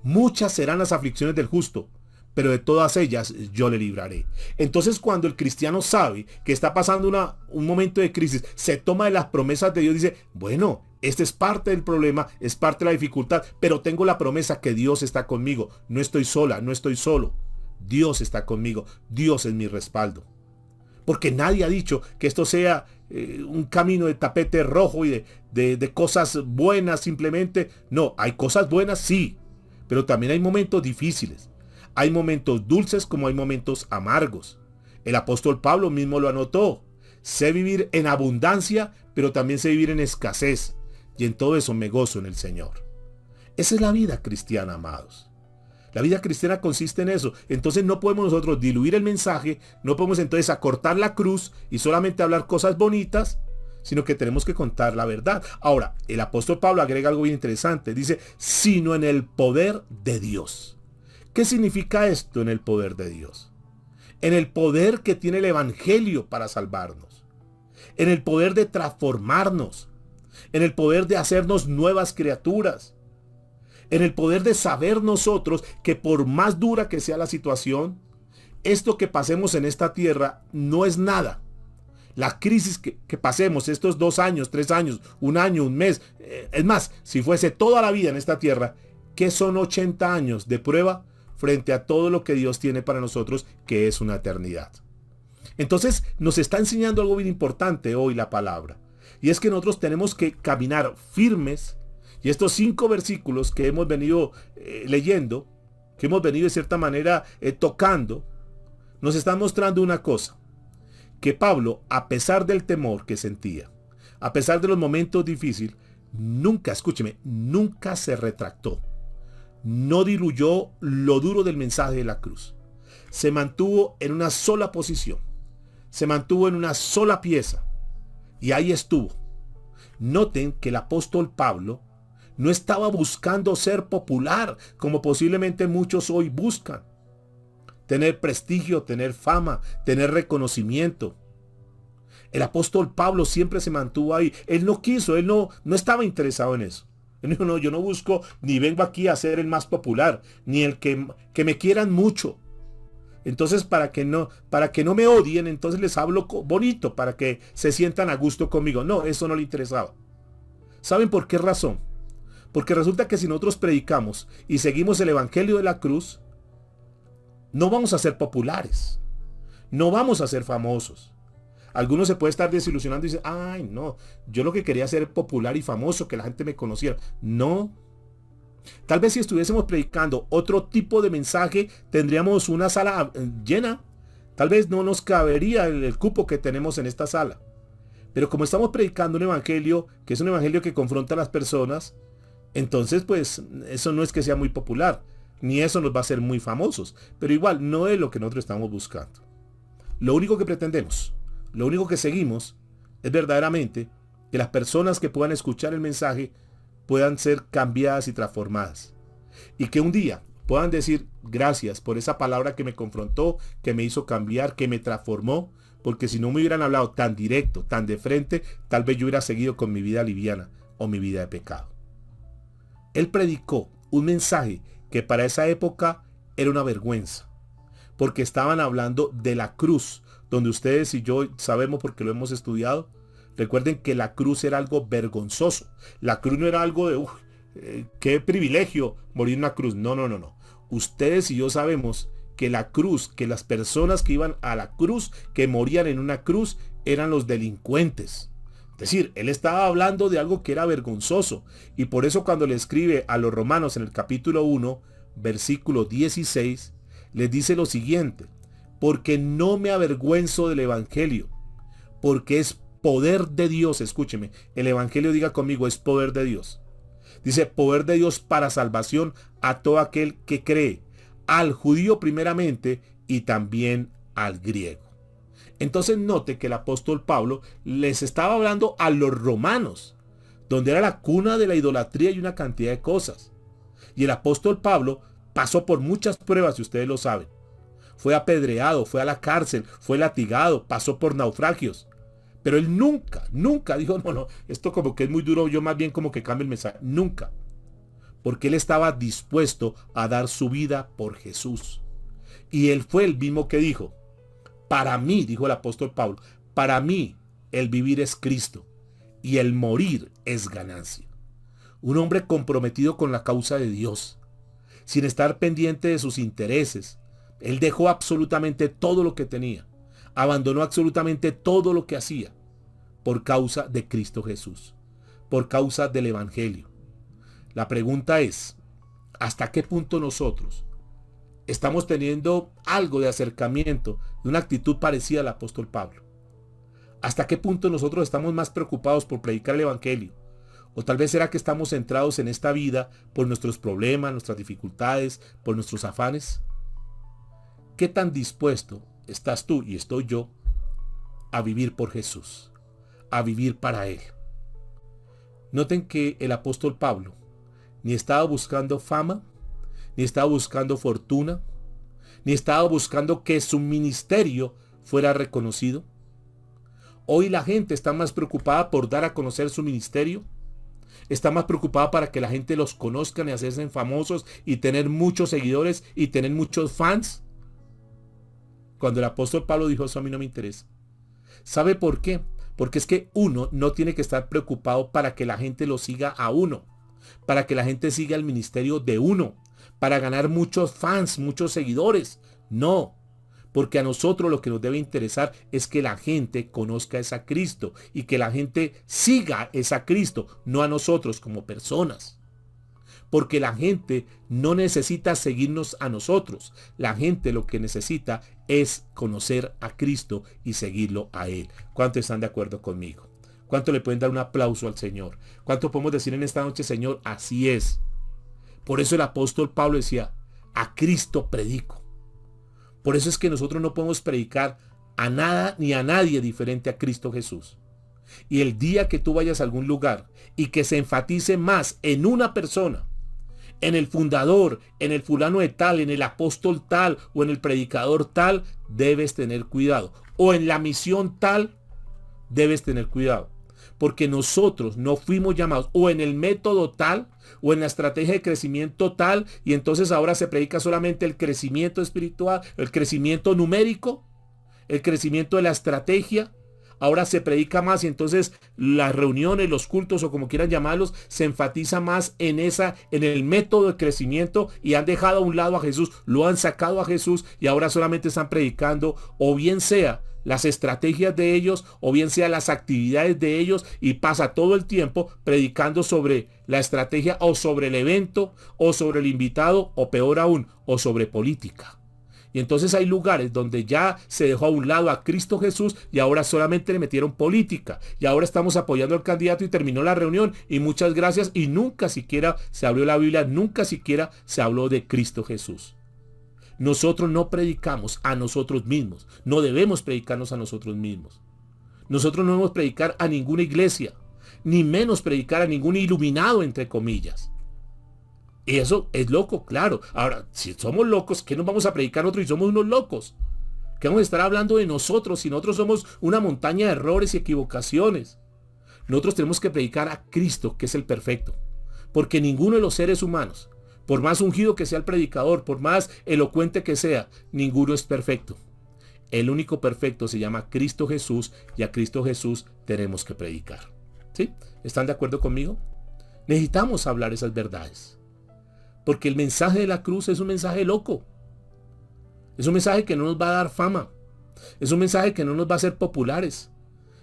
Muchas serán las aflicciones del justo, pero de todas ellas yo le libraré. Entonces cuando el cristiano sabe que está pasando un momento de crisis, se toma de las promesas de Dios y dice, bueno, este es parte del problema, es parte de la dificultad, pero tengo la promesa que Dios está conmigo. No estoy sola, no estoy solo. Dios está conmigo, Dios es mi respaldo. Porque nadie ha dicho que esto sea un camino de tapete rojo y de cosas buenas simplemente. No, hay cosas buenas, sí, pero también hay momentos difíciles. Hay momentos dulces como hay momentos amargos. El apóstol Pablo mismo lo anotó. Sé vivir en abundancia, pero también sé vivir en escasez. Y en todo eso me gozo en el Señor. Esa es la vida cristiana, amados. La vida cristiana consiste en eso. Entonces no podemos nosotros diluir el mensaje, no podemos entonces acortar la cruz y solamente hablar cosas bonitas, sino que tenemos que contar la verdad. Ahora, el apóstol Pablo agrega algo bien interesante. Dice, sino en el poder de Dios. ¿Qué significa esto en el poder de Dios? En el poder que tiene el evangelio para salvarnos. En el poder de transformarnos. En el poder de hacernos nuevas criaturas. En el poder de saber nosotros que por más dura que sea la situación, esto que pasemos en esta tierra no es nada. La crisis que pasemos estos 2 años, 3 años, 1 año, 1 mes, es más, si fuese toda la vida en esta tierra, ¿qué son 80 años de prueba frente a todo lo que Dios tiene para nosotros, que es una eternidad? Entonces nos está enseñando algo bien importante hoy la palabra. Y es que nosotros tenemos que caminar firmes. Y estos 5 versículos que hemos venido leyendo, que hemos venido de cierta manera tocando, nos están mostrando una cosa. Que Pablo, a pesar del temor que sentía, a pesar de los momentos difíciles, nunca, escúcheme, nunca se retractó. No diluyó lo duro del mensaje de la cruz. Se mantuvo en una sola posición. Se mantuvo en una sola pieza. Y ahí estuvo. Noten que el apóstol Pablo no estaba buscando ser popular, como posiblemente muchos hoy buscan. Tener prestigio, tener fama, tener reconocimiento. El apóstol Pablo siempre se mantuvo ahí. Él no quiso, él no estaba interesado en eso. Él dijo, no, yo no busco, ni vengo aquí a ser el más popular, ni el que me quieran mucho. Entonces, para que no me odien, entonces les hablo bonito, para que se sientan a gusto conmigo. No, eso no le interesaba. ¿Saben por qué razón? Porque resulta que si nosotros predicamos y seguimos el evangelio de la cruz, no vamos a ser populares. No vamos a ser famosos. Algunos se puede estar desilusionando y dicen, ay no, yo lo que quería ser popular y famoso, que la gente me conociera. No. Tal vez si estuviésemos predicando otro tipo de mensaje, tendríamos una sala llena. Tal vez no nos cabería el cupo que tenemos en esta sala. Pero como estamos predicando un evangelio, que es un evangelio que confronta a las personas, entonces pues eso no es que sea muy popular, ni eso nos va a hacer muy famosos. Pero igual no es lo que nosotros estamos buscando. Lo único que pretendemos, lo único que seguimos, es verdaderamente que las personas que puedan escuchar el mensaje puedan ser cambiadas y transformadas. Y que un día puedan decir gracias por esa palabra que me confrontó, que me hizo cambiar, que me transformó, porque si no me hubieran hablado tan directo, tan de frente, tal vez yo hubiera seguido con mi vida liviana o mi vida de pecado. Él predicó un mensaje que para esa época era una vergüenza, porque estaban hablando de la cruz, donde ustedes y yo sabemos porque lo hemos estudiado. Recuerden que la cruz era algo vergonzoso. La cruz no era algo de, qué privilegio morir en una cruz. No. Ustedes y yo sabemos que la cruz, que las personas que iban a la cruz, que morían en una cruz, eran los delincuentes. Es decir, él estaba hablando de algo que era vergonzoso. Y por eso cuando le escribe a los romanos en el capítulo 1, versículo 16, les dice lo siguiente: porque no me avergüenzo del evangelio, porque es poder de Dios. Escúcheme, el evangelio, diga conmigo, es poder de Dios. Dice, poder de Dios para salvación a todo aquel que cree, al judío primeramente y también al griego. Entonces note que el apóstol Pablo les estaba hablando a los romanos, donde era la cuna de la idolatría y una cantidad de cosas. Y el apóstol Pablo pasó por muchas pruebas, si ustedes lo saben. Fue apedreado, fue a la cárcel, fue latigado, pasó por naufragios. Pero él nunca dijo, no, esto como que es muy duro, yo más bien como que cambio el mensaje. Nunca. Porque él estaba dispuesto a dar su vida por Jesús. Y él fue el mismo que dijo, para mí, dijo el apóstol Pablo, para mí el vivir es Cristo y el morir es ganancia. Un hombre comprometido con la causa de Dios, sin estar pendiente de sus intereses. Él dejó absolutamente todo lo que tenía. Abandonó absolutamente todo lo que hacía por causa de Cristo Jesús, por causa del evangelio. La pregunta es, ¿hasta qué punto nosotros estamos teniendo algo de acercamiento, de una actitud parecida al apóstol Pablo? ¿Hasta qué punto nosotros estamos más preocupados por predicar el evangelio O tal vez será que estamos centrados en esta vida por nuestros problemas, nuestras dificultades, por nuestros afanes. ¿Qué tan dispuesto estás tú y estoy yo a vivir por Jesús, a vivir para Él? Noten que el apóstol Pablo ni estaba buscando fama, ni estaba buscando fortuna, ni estaba buscando que su ministerio fuera reconocido. Hoy la gente está más preocupada por dar a conocer su ministerio. Está más preocupada para que la gente los conozca y hacerse famosos y tener muchos seguidores y tener muchos fans. Cuando el apóstol Pablo dijo eso, a mí no me interesa. ¿Sabe por qué? Porque es que uno no tiene que estar preocupado para que la gente lo siga a uno, para que la gente siga el ministerio de uno, para ganar muchos fans, muchos seguidores. No, porque a nosotros lo que nos debe interesar es que la gente conozca a Cristo y que la gente siga a Cristo, no a nosotros como personas. Porque la gente no necesita seguirnos a nosotros. La gente lo que necesita es conocer a Cristo y seguirlo a Él. ¿Cuántos están de acuerdo conmigo? ¿Cuánto le pueden dar un aplauso al Señor? ¿Cuánto podemos decir en esta noche, Señor, así es? Por eso el apóstol Pablo decía, a Cristo predico. Por eso es que nosotros no podemos predicar a nada ni a nadie diferente a Cristo Jesús. Y el día que tú vayas a algún lugar y que se enfatice más en una persona, en el fundador, en el fulano de tal, en el apóstol tal o en el predicador tal, debes tener cuidado. O en la misión tal, debes tener cuidado. Porque nosotros no fuimos llamados o en el método tal o en la estrategia de crecimiento tal, y entonces ahora se predica solamente el crecimiento espiritual, el crecimiento numérico, el crecimiento de la estrategia. Ahora se predica más y entonces las reuniones, los cultos o como quieran llamarlos, se enfatiza más en el método de crecimiento y han dejado a un lado a Jesús, lo han sacado a Jesús y ahora solamente están predicando o bien sea las estrategias de ellos o bien sea las actividades de ellos y pasa todo el tiempo predicando sobre la estrategia o sobre el evento o sobre el invitado o peor aún, o sobre política. Y entonces hay lugares donde ya se dejó a un lado a Cristo Jesús y ahora solamente le metieron política. Y ahora estamos apoyando al candidato y terminó la reunión y muchas gracias y nunca siquiera se abrió la Biblia, nunca siquiera se habló de Cristo Jesús. Nosotros no predicamos a nosotros mismos, no debemos predicarnos a nosotros mismos. Nosotros no debemos predicar a ninguna iglesia, ni menos predicar a ningún iluminado entre comillas. Y eso es loco, claro. Ahora, si somos locos, ¿qué nos vamos a predicar nosotros si somos unos locos? ¿Qué vamos a estar hablando de nosotros si nosotros somos una montaña de errores y equivocaciones? Nosotros tenemos que predicar a Cristo, que es el perfecto. Porque ninguno de los seres humanos, por más ungido que sea el predicador, por más elocuente que sea, ninguno es perfecto. El único perfecto se llama Cristo Jesús y a Cristo Jesús tenemos que predicar. ¿Sí? ¿Están de acuerdo conmigo? Necesitamos hablar esas verdades. Porque el mensaje de la cruz es un mensaje loco. Es un mensaje que no nos va a dar fama. Es un mensaje que no nos va a hacer populares.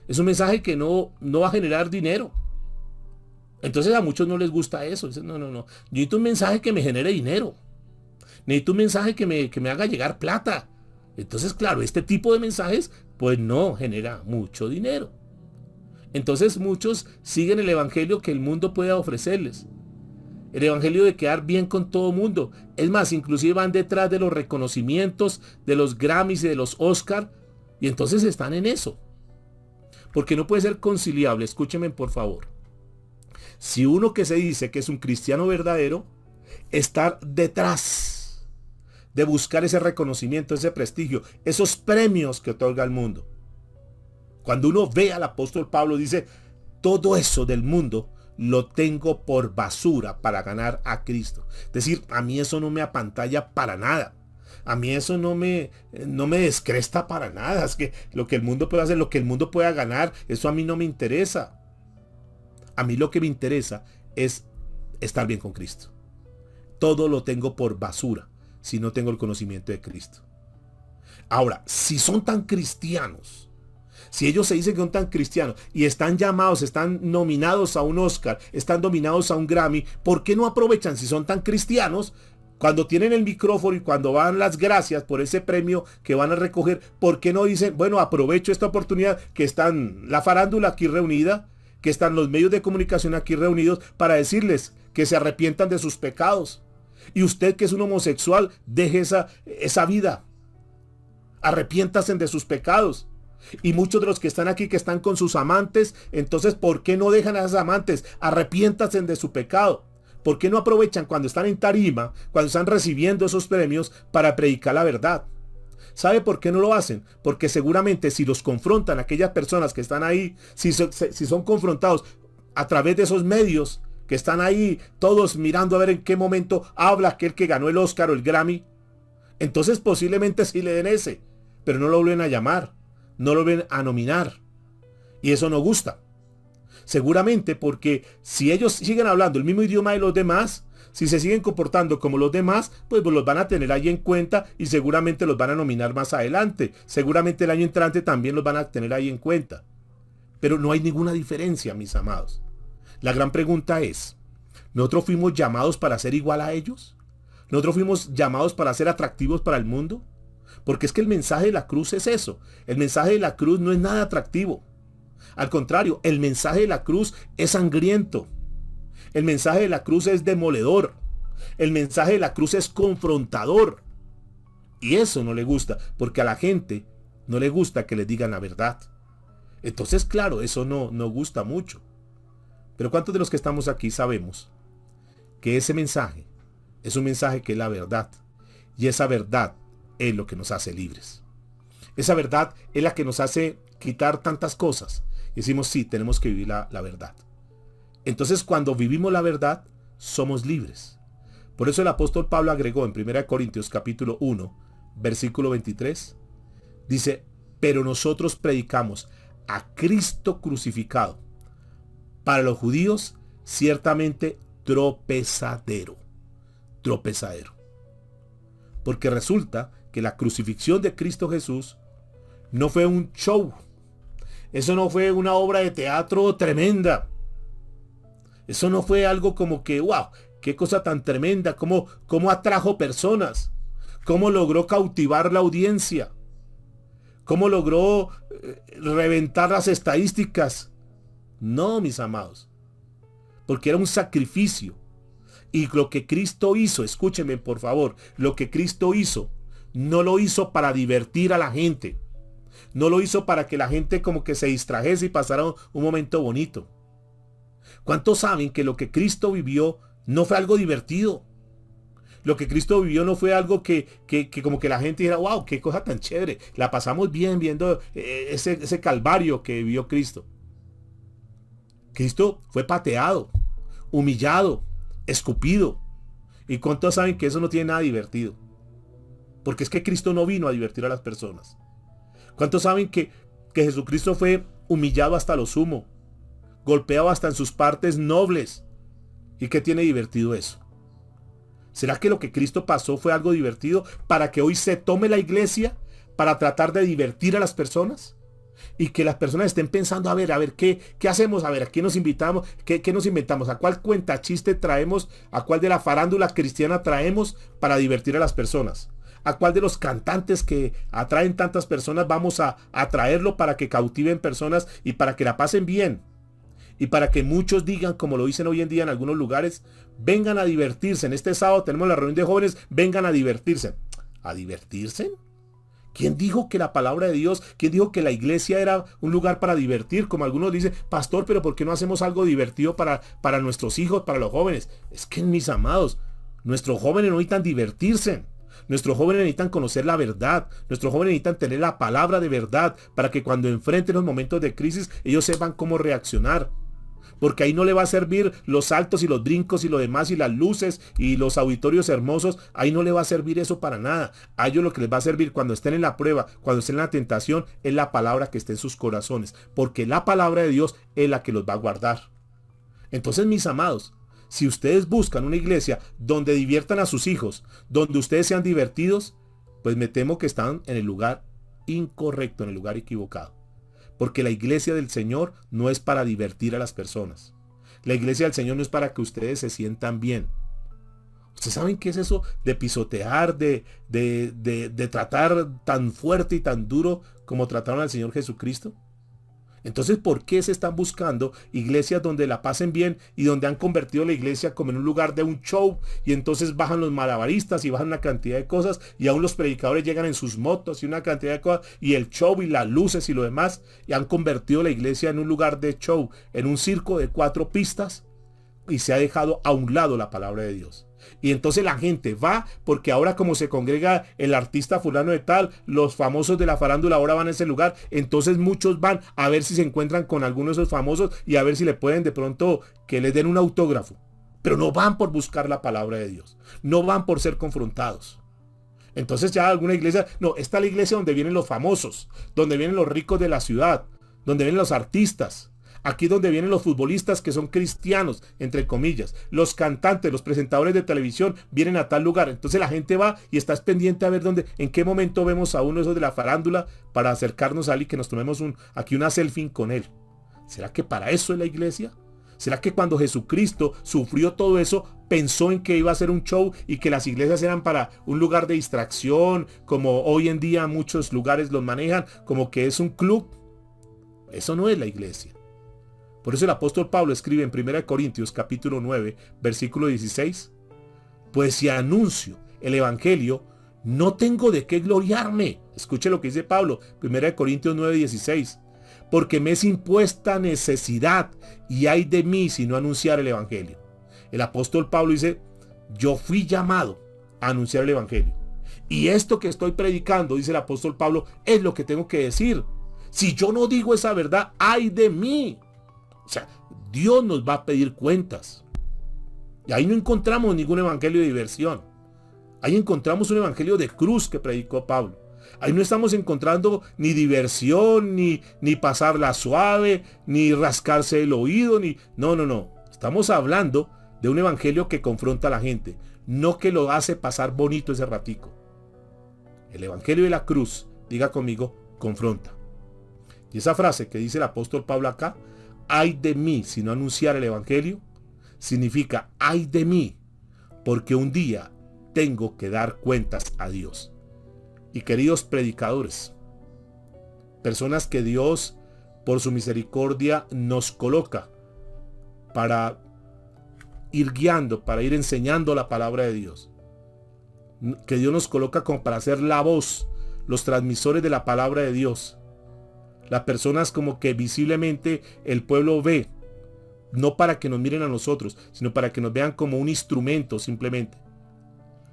Es un mensaje que no va a generar dinero. Entonces a muchos no les gusta eso. Dicen, no. Yo necesito un mensaje que me genere dinero. Necesito un mensaje que me haga llegar plata. Entonces, claro, este tipo de mensajes pues no genera mucho dinero. Entonces muchos siguen el evangelio que el mundo pueda ofrecerles. El evangelio de quedar bien con todo mundo. Es más, inclusive van detrás de los reconocimientos, de los Grammys y de los Oscar. Y entonces están en eso. Porque no puede ser conciliable. Escúchenme por favor. Si uno que se dice que es un cristiano verdadero, estar detrás de buscar ese reconocimiento, ese prestigio, esos premios que otorga el mundo. Cuando uno ve al apóstol Pablo, dice, todo eso del mundo lo tengo por basura para ganar a Cristo. Es decir, a mí eso no me apantalla para nada. A mí eso no me descresta para nada. Es que lo que el mundo puede hacer, lo que el mundo pueda ganar, eso a mí no me interesa. A mí lo que me interesa es estar bien con Cristo. Todo lo tengo por basura si no tengo el conocimiento de Cristo. Ahora, si son tan cristianos, si ellos se dicen que son tan cristianos y están llamados, están nominados a un Oscar, están nominados a un Grammy, ¿por qué no aprovechan si son tan cristianos? Cuando tienen el micrófono y cuando van las gracias por ese premio que van a recoger, ¿por qué no dicen, bueno, aprovecho esta oportunidad que están la farándula aquí reunida que están los medios de comunicación aquí reunidos para decirles que se arrepientan de sus pecados. Y usted que es un homosexual, deje esa vida. Arrepiéntase de sus pecados. Y muchos de los que están aquí, que están con sus amantes, entonces, ¿por qué no dejan a esas amantes? Arrepiéntanse de su pecado. ¿Por qué no aprovechan cuando están en tarima, cuando están recibiendo esos premios para predicar la verdad? ¿Sabe por qué no lo hacen? Porque seguramente si los confrontan aquellas personas que están ahí, si son confrontados a través de esos medios que están ahí, todos mirando a ver en qué momento habla aquel que ganó el Oscar o el Grammy, entonces posiblemente sí le den ese, pero no lo vuelven a llamar, no lo vuelven a nominar. Y eso no gusta. Seguramente porque si ellos siguen hablando el mismo idioma de los demás, si se siguen comportando como los demás, pues los van a tener ahí en cuenta y seguramente los van a nominar más adelante. Seguramente el año entrante también los van a tener ahí en cuenta. Pero no hay ninguna diferencia, mis amados. La gran pregunta es, ¿nosotros fuimos llamados para ser igual a ellos? ¿Nosotros fuimos llamados para ser atractivos para el mundo? Porque es que el mensaje de la cruz es eso. El mensaje de la cruz no es nada atractivo. Al contrario, el mensaje de la cruz es sangriento. El mensaje de la cruz es demoledor. El mensaje de la cruz es confrontador. Y eso no le gusta, porque a la gente no le gusta que le digan la verdad. Entonces, claro, eso no gusta mucho. Pero ¿cuántos de los que estamos aquí sabemos que ese mensaje es un mensaje que es la verdad? Y esa verdad es lo que nos hace libres. Esa verdad es la que nos hace quitar tantas cosas. Y decimos, sí, tenemos que vivir la verdad. Entonces, cuando vivimos la verdad, somos libres. Por eso el apóstol Pablo agregó en 1 Corintios capítulo 1, versículo 23, dice, pero nosotros predicamos a Cristo crucificado, para los judíos ciertamente tropezadero. Tropezadero. Porque resulta que la crucifixión de Cristo Jesús no fue un show. Eso no fue una obra de teatro tremenda. Eso no fue algo como que, wow, qué cosa tan tremenda, cómo atrajo personas, cómo logró cautivar la audiencia, cómo logró reventar las estadísticas. No, mis amados, porque era un sacrificio. Y lo que Cristo hizo, escúchenme por favor, lo que Cristo hizo, no lo hizo para divertir a la gente. No lo hizo para que la gente como que se distrajese y pasara un momento bonito. ¿Cuántos saben que lo que Cristo vivió no fue algo divertido? Lo que Cristo vivió no fue algo que como que la gente dijera, wow, qué cosa tan chévere. La pasamos bien viendo ese calvario que vivió Cristo. Cristo fue pateado, humillado, escupido. ¿Y cuántos saben que eso no tiene nada divertido? Porque es que Cristo no vino a divertir a las personas. ¿Cuántos saben que Jesucristo fue humillado hasta lo sumo? Golpeado hasta en sus partes nobles. ¿Y qué tiene divertido eso? ¿Será que lo que Cristo pasó fue algo divertido para que hoy se tome la iglesia para tratar de divertir a las personas? Y que las personas estén pensando, a ver, ¿qué hacemos? A ver, ¿a qué nos invitamos? ¿Qué nos inventamos? ¿A cuál cuentachiste traemos? ¿A cuál de la farándula cristiana traemos para divertir a las personas? ¿A cuál de los cantantes que atraen tantas personas vamos a atraerlo para que cautiven personas y para que la pasen bien? Y para que muchos digan, como lo dicen hoy en día en algunos lugares, vengan a divertirse. En este sábado tenemos la reunión de jóvenes, vengan a divertirse. ¿A divertirse? ¿Quién dijo que la palabra de Dios, quién dijo que la iglesia era un lugar para divertir? Como algunos dicen, pastor, pero ¿por qué no hacemos algo divertido para nuestros hijos, para los jóvenes? Es que, mis amados, nuestros jóvenes no necesitan divertirse. Nuestros jóvenes necesitan conocer la verdad. Nuestros jóvenes necesitan tener la palabra de verdad para que cuando enfrenten los momentos de crisis, ellos sepan cómo reaccionar. Porque ahí no le va a servir los saltos y los brincos y lo demás y las luces y los auditorios hermosos. Ahí no le va a servir eso para nada. A ellos lo que les va a servir cuando estén en la prueba, cuando estén en la tentación, es la palabra que esté en sus corazones. Porque la palabra de Dios es la que los va a guardar. Entonces, mis amados, si ustedes buscan una iglesia donde diviertan a sus hijos, donde ustedes sean divertidos, pues me temo que están en el lugar incorrecto, en el lugar equivocado. Porque la iglesia del Señor no es para divertir a las personas. La iglesia del Señor no es para que ustedes se sientan bien. ¿Ustedes saben qué es eso de pisotear, de tratar tan fuerte y tan duro como trataron al Señor Jesucristo? Entonces, ¿por qué se están buscando iglesias donde la pasen bien y donde han convertido la iglesia como en un lugar de un show? Y entonces bajan los malabaristas y bajan una cantidad de cosas y aún los predicadores llegan en sus motos y una cantidad de cosas y el show y las luces y lo demás, y han convertido la iglesia en un lugar de show, en un circo de 4 pistas, y se ha dejado a un lado la palabra de Dios. Y entonces la gente va porque ahora como se congrega el artista fulano de tal, los famosos de la farándula ahora van a ese lugar, entonces muchos van a ver si se encuentran con alguno de esos famosos y a ver si le pueden de pronto que les den un autógrafo. Pero no van por buscar la palabra de Dios, no van por ser confrontados. Entonces ya alguna iglesia, no, está la iglesia donde vienen los famosos, donde vienen los ricos de la ciudad, donde vienen los artistas. Aquí donde vienen los futbolistas que son cristianos, entre comillas. Los cantantes, los presentadores de televisión vienen a tal lugar. Entonces la gente va y está pendiente a ver en qué momento vemos a uno de esos de la farándula para acercarnos a él y que nos tomemos aquí una selfie con él. ¿Será que para eso es la iglesia? ¿Será que cuando Jesucristo sufrió todo eso, pensó en que iba a ser un show y que las iglesias eran para un lugar de distracción, como hoy en día muchos lugares los manejan, como que es un club? Eso no es la iglesia. Por eso el apóstol Pablo escribe en 1 Corintios capítulo 9, versículo 16, pues si anuncio el evangelio, no tengo de qué gloriarme. Escuche lo que dice Pablo, 1 Corintios 9, 16, porque me es impuesta necesidad y hay de mí si no anunciar el evangelio. El apóstol Pablo dice, yo fui llamado a anunciar el evangelio. Y esto que estoy predicando, dice el apóstol Pablo, es lo que tengo que decir. Si yo no digo esa verdad, ay de mí. O sea, Dios nos va a pedir cuentas. Y ahí no encontramos ningún evangelio de diversión. Ahí encontramos un evangelio de cruz que predicó Pablo. Ahí no estamos encontrando ni diversión, ni pasarla suave, ni rascarse el oído, No. Estamos hablando de un evangelio que confronta a la gente, no que lo hace pasar bonito ese ratico. El evangelio de la cruz, diga conmigo, confronta. Y esa frase que dice el apóstol Pablo acá, ay de mí si no anunciar el evangelio, significa ay de mí, porque un día tengo que dar cuentas a Dios. Y queridos predicadores, personas que Dios por su misericordia nos coloca para ir guiando, para ir enseñando la palabra de Dios, que Dios nos coloca como para ser la voz, los transmisores de la palabra de Dios. Las personas como que visiblemente el pueblo ve, no para que nos miren a nosotros, sino para que nos vean como un instrumento simplemente.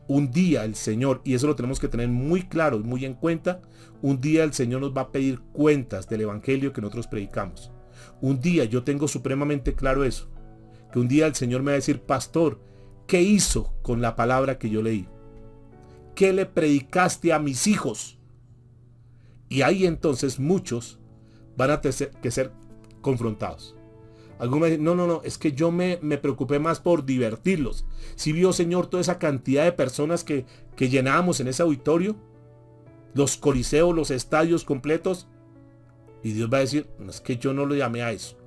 Un día el Señor, y eso lo tenemos que tener muy claro y muy en cuenta, un día el Señor nos va a pedir cuentas del evangelio que nosotros predicamos. Un día, yo tengo supremamente claro eso, que un día el Señor me va a decir, pastor, ¿qué hizo con la palabra que yo leí? ¿Qué le predicaste a mis hijos? Y ahí entonces muchos van a tener que ser confrontados. Algunos dicen, no, es que yo me preocupé más por divertirlos. Si vio, Señor, toda esa cantidad de personas que llenábamos en ese auditorio, los coliseos, los estadios completos, y Dios va a decir, no, es que yo no lo llamé a eso.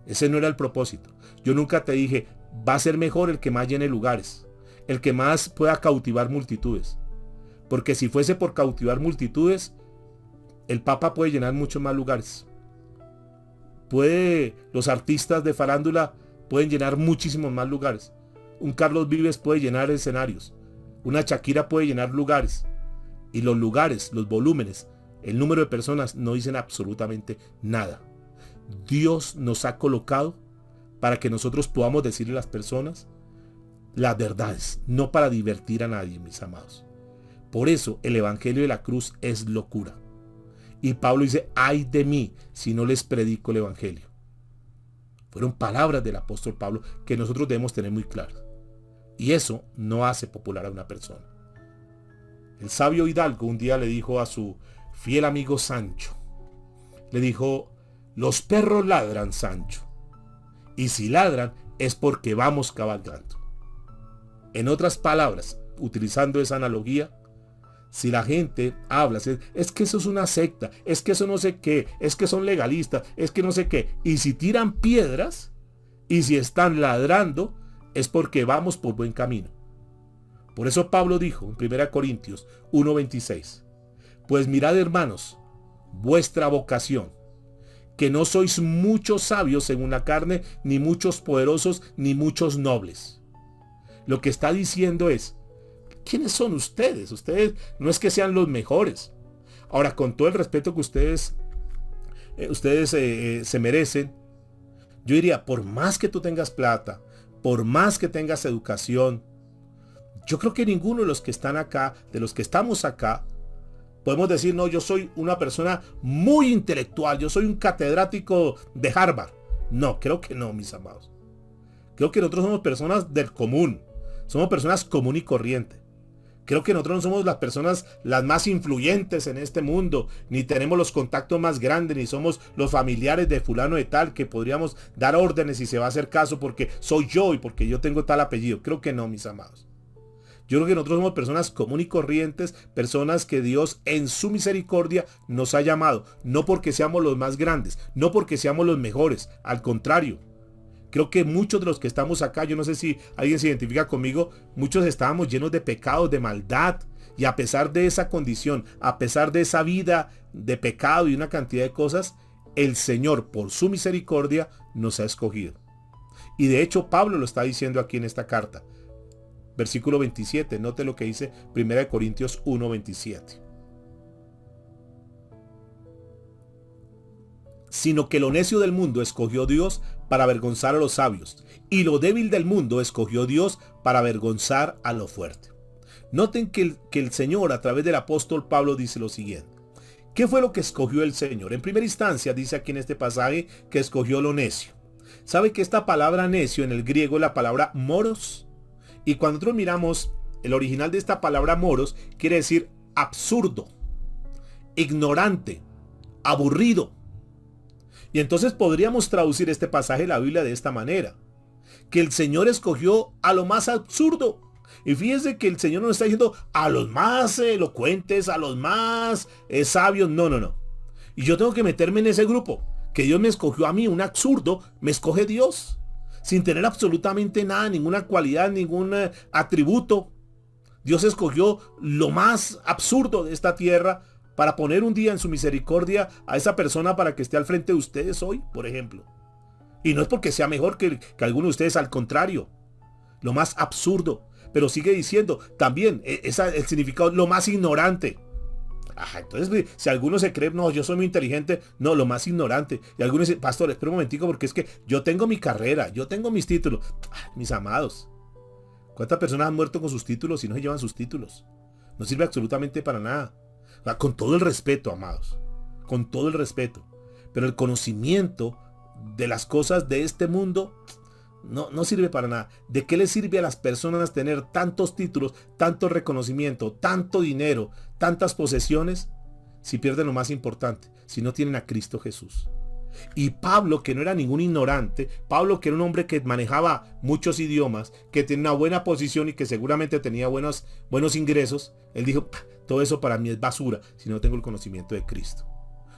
Ese no era el propósito. Yo nunca te dije, va a ser mejor el que más llene lugares, el que más pueda cautivar multitudes. Porque si fuese por cautivar multitudes, el Papa puede llenar muchos más lugares. Los artistas de farándula pueden llenar muchísimos más lugares. Un Carlos Vives puede llenar escenarios. Una Shakira puede llenar lugares. Y los lugares, los volúmenes, el número de personas no dicen absolutamente nada. Dios nos ha colocado para que nosotros podamos decirle a las personas las verdades, no para divertir a nadie, mis amados. Por eso el evangelio de la cruz es locura. Y Pablo dice, ay de mí si no les predico el evangelio. Fueron palabras del apóstol Pablo que nosotros debemos tener muy claras. Y eso no hace popular a una persona. El sabio Hidalgo un día le dijo a su fiel amigo Sancho, le dijo, los perros ladran, Sancho, y si ladran es porque vamos cabalgando. En otras palabras, utilizando esa analogía, si la gente habla, es que eso es una secta, es que eso no sé qué, es que son legalistas, es que no sé qué, y si tiran piedras, y si están ladrando, es porque vamos por buen camino. Por eso Pablo dijo en 1 Corintios 1:26, pues mirad, hermanos, vuestra vocación, que no sois muchos sabios según la carne, ni muchos poderosos, ni muchos nobles. Lo que está diciendo es, ¿quiénes son ustedes? Ustedes no es que sean los mejores. Ahora, con todo el respeto que ustedes se merecen, yo diría, por más que tú tengas plata, por más que tengas educación, yo creo que ninguno de los que están acá, de los que estamos acá, podemos decir, no, yo soy una persona muy intelectual, yo soy un catedrático de Harvard. No, creo que no, mis amados. Creo que nosotros somos personas del común, somos personas común y corriente. Creo que nosotros no somos las personas las más influyentes en este mundo, ni tenemos los contactos más grandes, ni somos los familiares de fulano de tal que podríamos dar órdenes y se va a hacer caso porque soy yo y porque yo tengo tal apellido. Creo que no, mis amados. Yo creo que nosotros somos personas común y corrientes, personas que Dios en su misericordia nos ha llamado, no porque seamos los más grandes, no porque seamos los mejores, al contrario. Creo que muchos de los que estamos acá, yo no sé si alguien se identifica conmigo, muchos estábamos llenos de pecados, de maldad, y a pesar de esa condición, a pesar de esa vida de pecado y una cantidad de cosas, el Señor por su misericordia nos ha escogido. Y de hecho Pablo lo está diciendo aquí en esta carta. Versículo 27, note lo que dice 1 Corintios 1:27. Sino que lo necio del mundo escogió Dios para avergonzar a los sabios, y lo débil del mundo escogió Dios para avergonzar a lo fuerte. Noten que el Señor a través del apóstol Pablo dice lo siguiente. ¿Qué fue lo que escogió el Señor? En primera instancia dice aquí en este pasaje que escogió lo necio. ¿Sabe que esta palabra necio en el griego es la palabra moros? Y cuando nosotros miramos el original de esta palabra moros, quiere decir absurdo, ignorante, aburrido. Y entonces podríamos traducir este pasaje de la Biblia de esta manera. Que el Señor escogió a lo más absurdo. Y fíjense que el Señor no está diciendo a los más elocuentes, a los más sabios. No, no, no. Y yo tengo que meterme en ese grupo. Que Dios me escogió a mí, un absurdo, me escoge Dios. Sin tener absolutamente nada, ninguna cualidad, ningún atributo. Dios escogió lo más absurdo de esta tierra para poner un día en su misericordia a esa persona para que esté al frente de ustedes hoy, por ejemplo. Y no es porque sea mejor que alguno de ustedes, al contrario. Lo más absurdo. Pero sigue diciendo también el significado, lo más ignorante. Entonces, si alguno se cree, no, yo soy muy inteligente, no, lo más ignorante. Y algunos dicen, pastor, espera un momentico, porque es que yo tengo mi carrera, yo tengo mis títulos. Mis amados, ¿cuántas personas han muerto con sus títulos y no se llevan sus títulos? No sirve absolutamente para nada. Con todo el respeto, amados, con todo el respeto. Pero el conocimiento de las cosas de este mundo no sirve para nada. ¿De qué le sirve a las personas tener tantos títulos, tanto reconocimiento, tanto dinero, tantas posesiones, si pierden lo más importante, si no tienen a Cristo Jesús? Y Pablo, que no era ningún ignorante, Pablo, que era un hombre que manejaba muchos idiomas, que tenía una buena posición y que seguramente tenía buenos ingresos, él dijo, todo eso para mí es basura si no tengo el conocimiento de Cristo.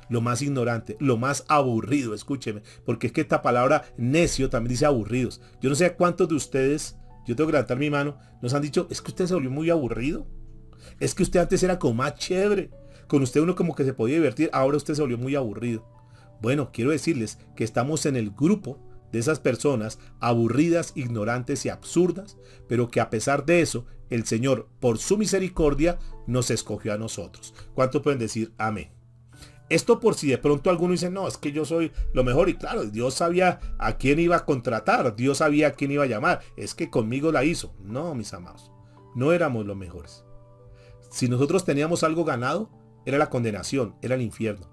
Lo más ignorante, lo más aburrido, escúcheme, porque es que esta palabra necio también dice aburridos. Yo no sé a cuántos de ustedes, yo tengo que levantar mi mano, nos han dicho, es que usted se volvió muy aburrido. Es que usted antes era como más chévere. Con usted uno como que se podía divertir, ahora usted se volvió muy aburrido. Bueno, quiero decirles que estamos en el grupo de esas personas aburridas, ignorantes y absurdas, pero que a pesar de eso, el Señor, por su misericordia, nos escogió a nosotros. ¿Cuántos pueden decir amén? Esto por si de pronto alguno dice, no, es que yo soy lo mejor. Y claro, Dios sabía a quién iba a contratar, Dios sabía a quién iba a llamar. Es que conmigo la hizo. No, mis amados, no éramos los mejores. Si nosotros teníamos algo ganado, era la condenación, era el infierno.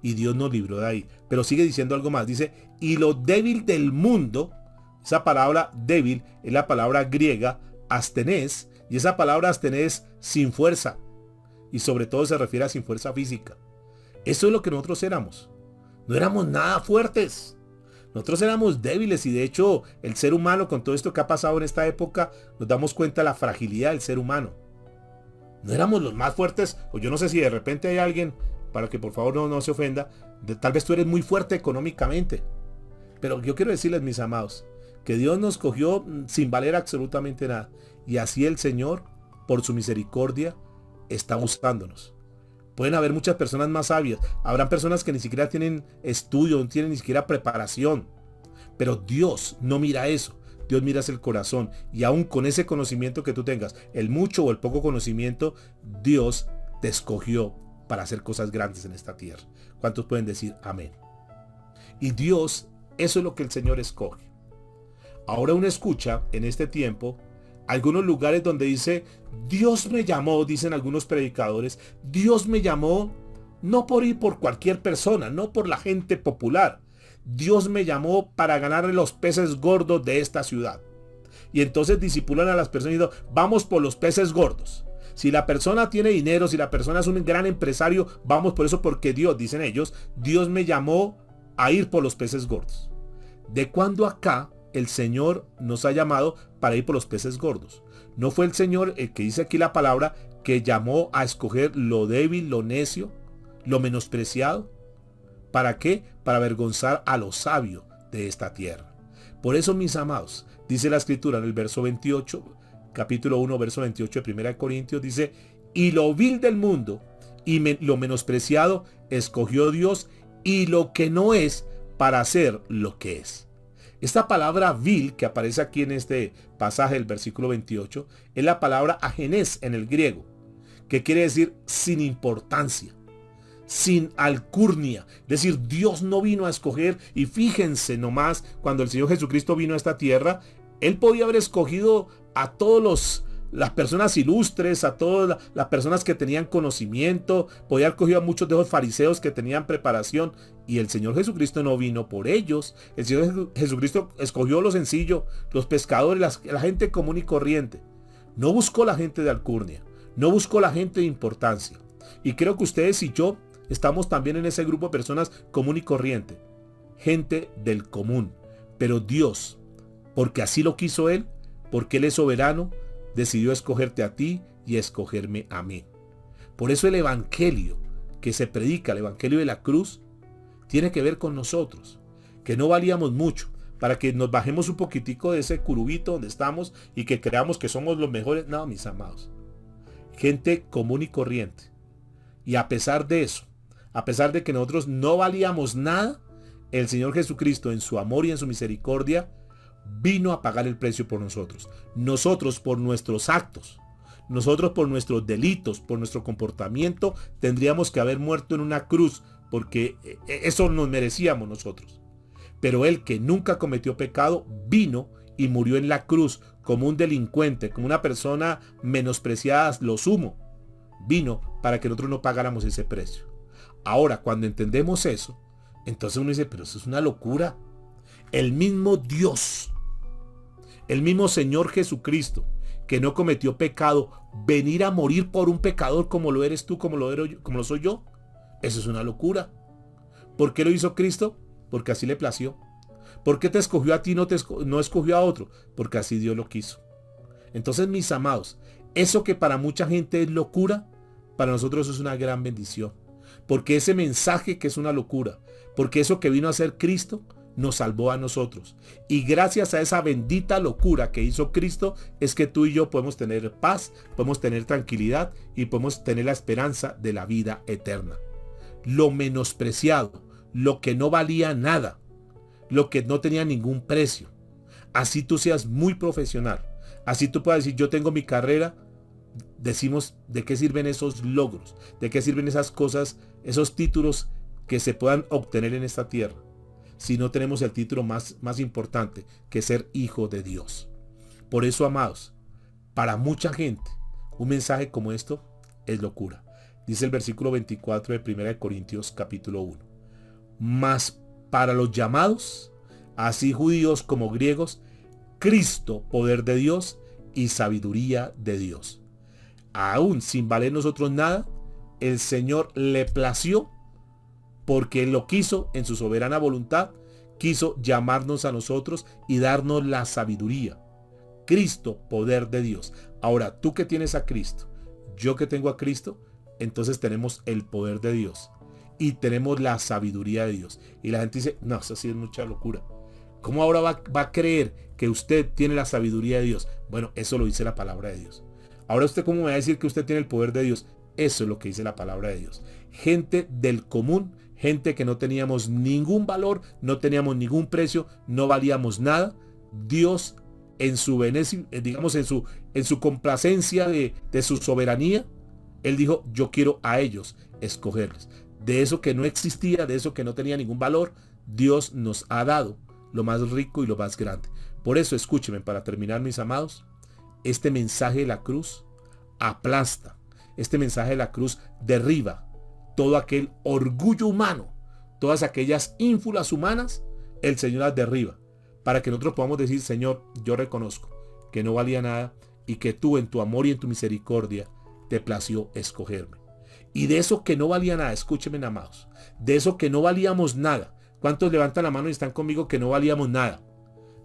Y Dios nos libró de ahí. Pero sigue diciendo algo más. Dice, y lo débil del mundo, esa palabra débil es la palabra griega astenés. Y esa palabra astenés sin fuerza. Y sobre todo se refiere a sin fuerza física. Eso es lo que nosotros éramos. No éramos nada fuertes. Nosotros éramos débiles y de hecho el ser humano, con todo esto que ha pasado en esta época, nos damos cuenta de la fragilidad del ser humano. No éramos los más fuertes, o yo no sé si de repente hay alguien, para que por favor no se ofenda, tal vez tú eres muy fuerte económicamente. Pero yo quiero decirles, mis amados, que Dios nos cogió sin valer absolutamente nada. Y así el Señor, por su misericordia, está buscándonos. Pueden haber muchas personas más sabias. Habrán personas que ni siquiera tienen estudio, no tienen ni siquiera preparación. Pero Dios no mira eso. Dios mira el corazón. Y aún con ese conocimiento que tú tengas, el mucho o el poco conocimiento, Dios te escogió para hacer cosas grandes en esta tierra. ¿Cuántos pueden decir amén? Y Dios, eso es lo que el Señor escoge. Ahora uno escucha en este tiempo algunos lugares donde dice, Dios me llamó, dicen algunos predicadores, Dios me llamó no por ir por cualquier persona, no por la gente popular. Dios me llamó para ganarle los peces gordos de esta ciudad. Y entonces disipulan a las personas diciendo, vamos por los peces gordos. Si la persona tiene dinero, si la persona es un gran empresario, vamos por eso porque Dios, dicen ellos, Dios me llamó a ir por los peces gordos. ¿De cuándo acá el Señor nos ha llamado para ir por los peces gordos? ¿No fue el Señor el que dice aquí la palabra que llamó a escoger lo débil, lo necio, lo menospreciado? ¿Para qué? Para avergonzar a lo sabio de esta tierra. Por eso, mis amados, dice la Escritura en el verso 28, capítulo 1, verso 28 de 1 Corintios, dice, y lo vil del mundo y lo menospreciado escogió Dios, y lo que no es para hacer lo que es. Esta palabra vil que aparece aquí en este pasaje del versículo 28 es la palabra agenés en el griego, que quiere decir sin importancia, sin alcurnia. Es decir, Dios no vino a escoger, y fíjense nomás, cuando el Señor Jesucristo vino a esta tierra, Él podía haber escogido a todos las personas ilustres, a todas las personas que tenían conocimiento, podía haber cogido a muchos de los fariseos que tenían preparación, y el Señor Jesucristo no vino por ellos. El Señor Jesucristo escogió lo sencillo, los pescadores, la gente común y corriente. No buscó la gente de alcurnia, no buscó la gente de importancia. Y creo que ustedes y yo estamos también en ese grupo de personas común y corriente, gente del común. Pero Dios, porque así lo quiso Él, porque Él es soberano, decidió escogerte a ti y escogerme a mí. Por eso el evangelio que se predica, el evangelio de la cruz, tiene que ver con nosotros, que no valíamos mucho, para que nos bajemos un poquitico de ese curubito donde estamos y que creamos que somos los mejores. No, mis amados, gente común y corriente. Y a pesar de eso, a pesar de que nosotros no valíamos nada, el Señor Jesucristo en su amor y en su misericordia vino a pagar el precio por nosotros. Nosotros por nuestros actos, nosotros por nuestros delitos, por nuestro comportamiento, tendríamos que haber muerto en una cruz, porque eso nos merecíamos nosotros. Pero Él, que nunca cometió pecado, vino y murió en la cruz como un delincuente, como una persona menospreciada, lo sumo. Vino para que nosotros no pagáramos ese precio. Ahora, cuando entendemos eso, entonces uno dice, pero eso es una locura. El mismo Dios, el mismo Señor Jesucristo, que no cometió pecado, venir a morir por un pecador como lo eres tú, como lo soy yo, eso es una locura. ¿Por qué lo hizo Cristo? Porque así le plació. ¿Por qué te escogió a ti, no escogió a otro? Porque así Dios lo quiso. Entonces, mis amados, eso que para mucha gente es locura, para nosotros es una gran bendición. Porque ese mensaje que es una locura, porque eso que vino a hacer Cristo, nos salvó a nosotros. Y gracias a esa bendita locura que hizo Cristo, es que tú y yo podemos tener paz, podemos tener tranquilidad y podemos tener la esperanza de la vida eterna. Lo menospreciado, lo que no valía nada, lo que no tenía ningún precio. Así tú seas muy profesional, así tú puedas decir, yo tengo mi carrera, decimos, ¿de qué sirven esos logros? ¿De qué sirven esas cosas, esos títulos que se puedan obtener en esta tierra? Si no tenemos el título más importante, que es ser hijo de Dios. Por eso, amados, para mucha gente, un mensaje como esto es locura. Dice el versículo 24 de 1 Corintios capítulo 1. Mas para los llamados, así judíos como griegos, Cristo, poder de Dios y sabiduría de Dios. Aún sin valer nosotros nada, el Señor le plació, porque Él lo quiso en su soberana voluntad, quiso llamarnos a nosotros y darnos la sabiduría. Cristo, poder de Dios. Ahora, tú que tienes a Cristo, yo que tengo a Cristo, entonces tenemos el poder de Dios y tenemos la sabiduría de Dios. Y la gente dice, no, eso sí es mucha locura. ¿Cómo ahora va a creer que usted tiene la sabiduría de Dios? Bueno, eso lo dice la palabra de Dios. Ahora usted, ¿cómo me va a decir que usted tiene el poder de Dios? Eso es lo que dice la palabra de Dios. Gente del común, gente que no teníamos ningún valor, no teníamos ningún precio, no valíamos nada. Dios en su digamos en su complacencia de su soberanía, Él dijo, yo quiero a ellos escogerles. De eso que no existía, de eso que no tenía ningún valor, Dios nos ha dado lo más rico y lo más grande. Por eso, escúchenme, para terminar, mis amados, este mensaje de la cruz aplasta. Este mensaje de la cruz derriba todo aquel orgullo humano, todas aquellas ínfulas humanas, el Señor las derriba, para que nosotros podamos decir, Señor, yo reconozco que no valía nada y que tú en tu amor y en tu misericordia te plació escogerme. Y de eso que no valía nada, escúchenme, amados, de eso que no valíamos nada. ¿Cuántos levantan la mano y están conmigo que no valíamos nada?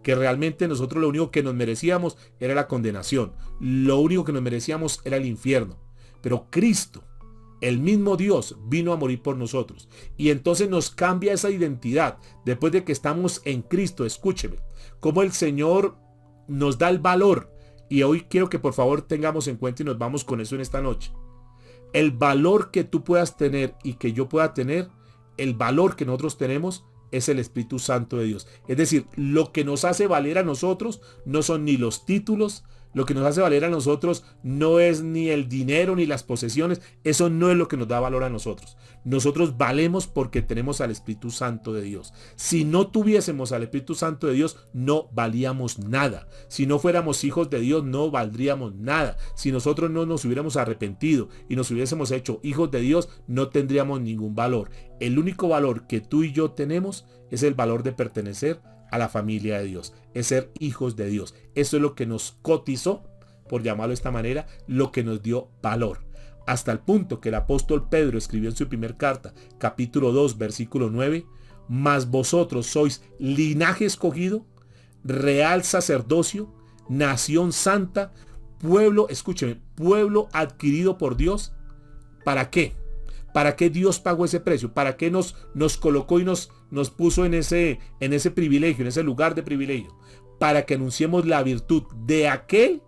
Que realmente nosotros lo único que nos merecíamos era la condenación. Lo único que nos merecíamos era el infierno. Pero Cristo, el mismo Dios, vino a morir por nosotros. Y entonces nos cambia esa identidad. Después de que estamos en Cristo, escúcheme, cómo el Señor nos da el valor. Y hoy quiero que por favor tengamos en cuenta y nos vamos con eso en esta noche. El valor que tú puedas tener y que yo pueda tener, el valor que nosotros tenemos es el Espíritu Santo de Dios. Es decir, lo que nos hace valer a nosotros no son ni los títulos, lo que nos hace valer a nosotros no es ni el dinero ni las posesiones. Eso no es lo que nos da valor a nosotros. Nosotros valemos porque tenemos al Espíritu Santo de Dios. Si no tuviésemos al Espíritu Santo de Dios, no valíamos nada. Si no fuéramos hijos de Dios, no valdríamos nada. Si nosotros no nos hubiéramos arrepentido y nos hubiésemos hecho hijos de Dios, no tendríamos ningún valor. El único valor que tú y yo tenemos es el valor de pertenecer a la familia de Dios, es ser hijos de Dios. Eso es lo que nos cotizó, por llamarlo de esta manera, lo que nos dio valor. Hasta el punto que el apóstol Pedro escribió en su primer carta, capítulo 2, versículo 9, mas vosotros sois linaje escogido, real sacerdocio, nación santa, pueblo, escúcheme, pueblo adquirido por Dios. ¿Para qué? ¿Para qué Dios pagó ese precio? ¿Para qué nos colocó y nos puso en ese privilegio, en ese lugar de privilegio? Para que anunciemos la virtud de aquel,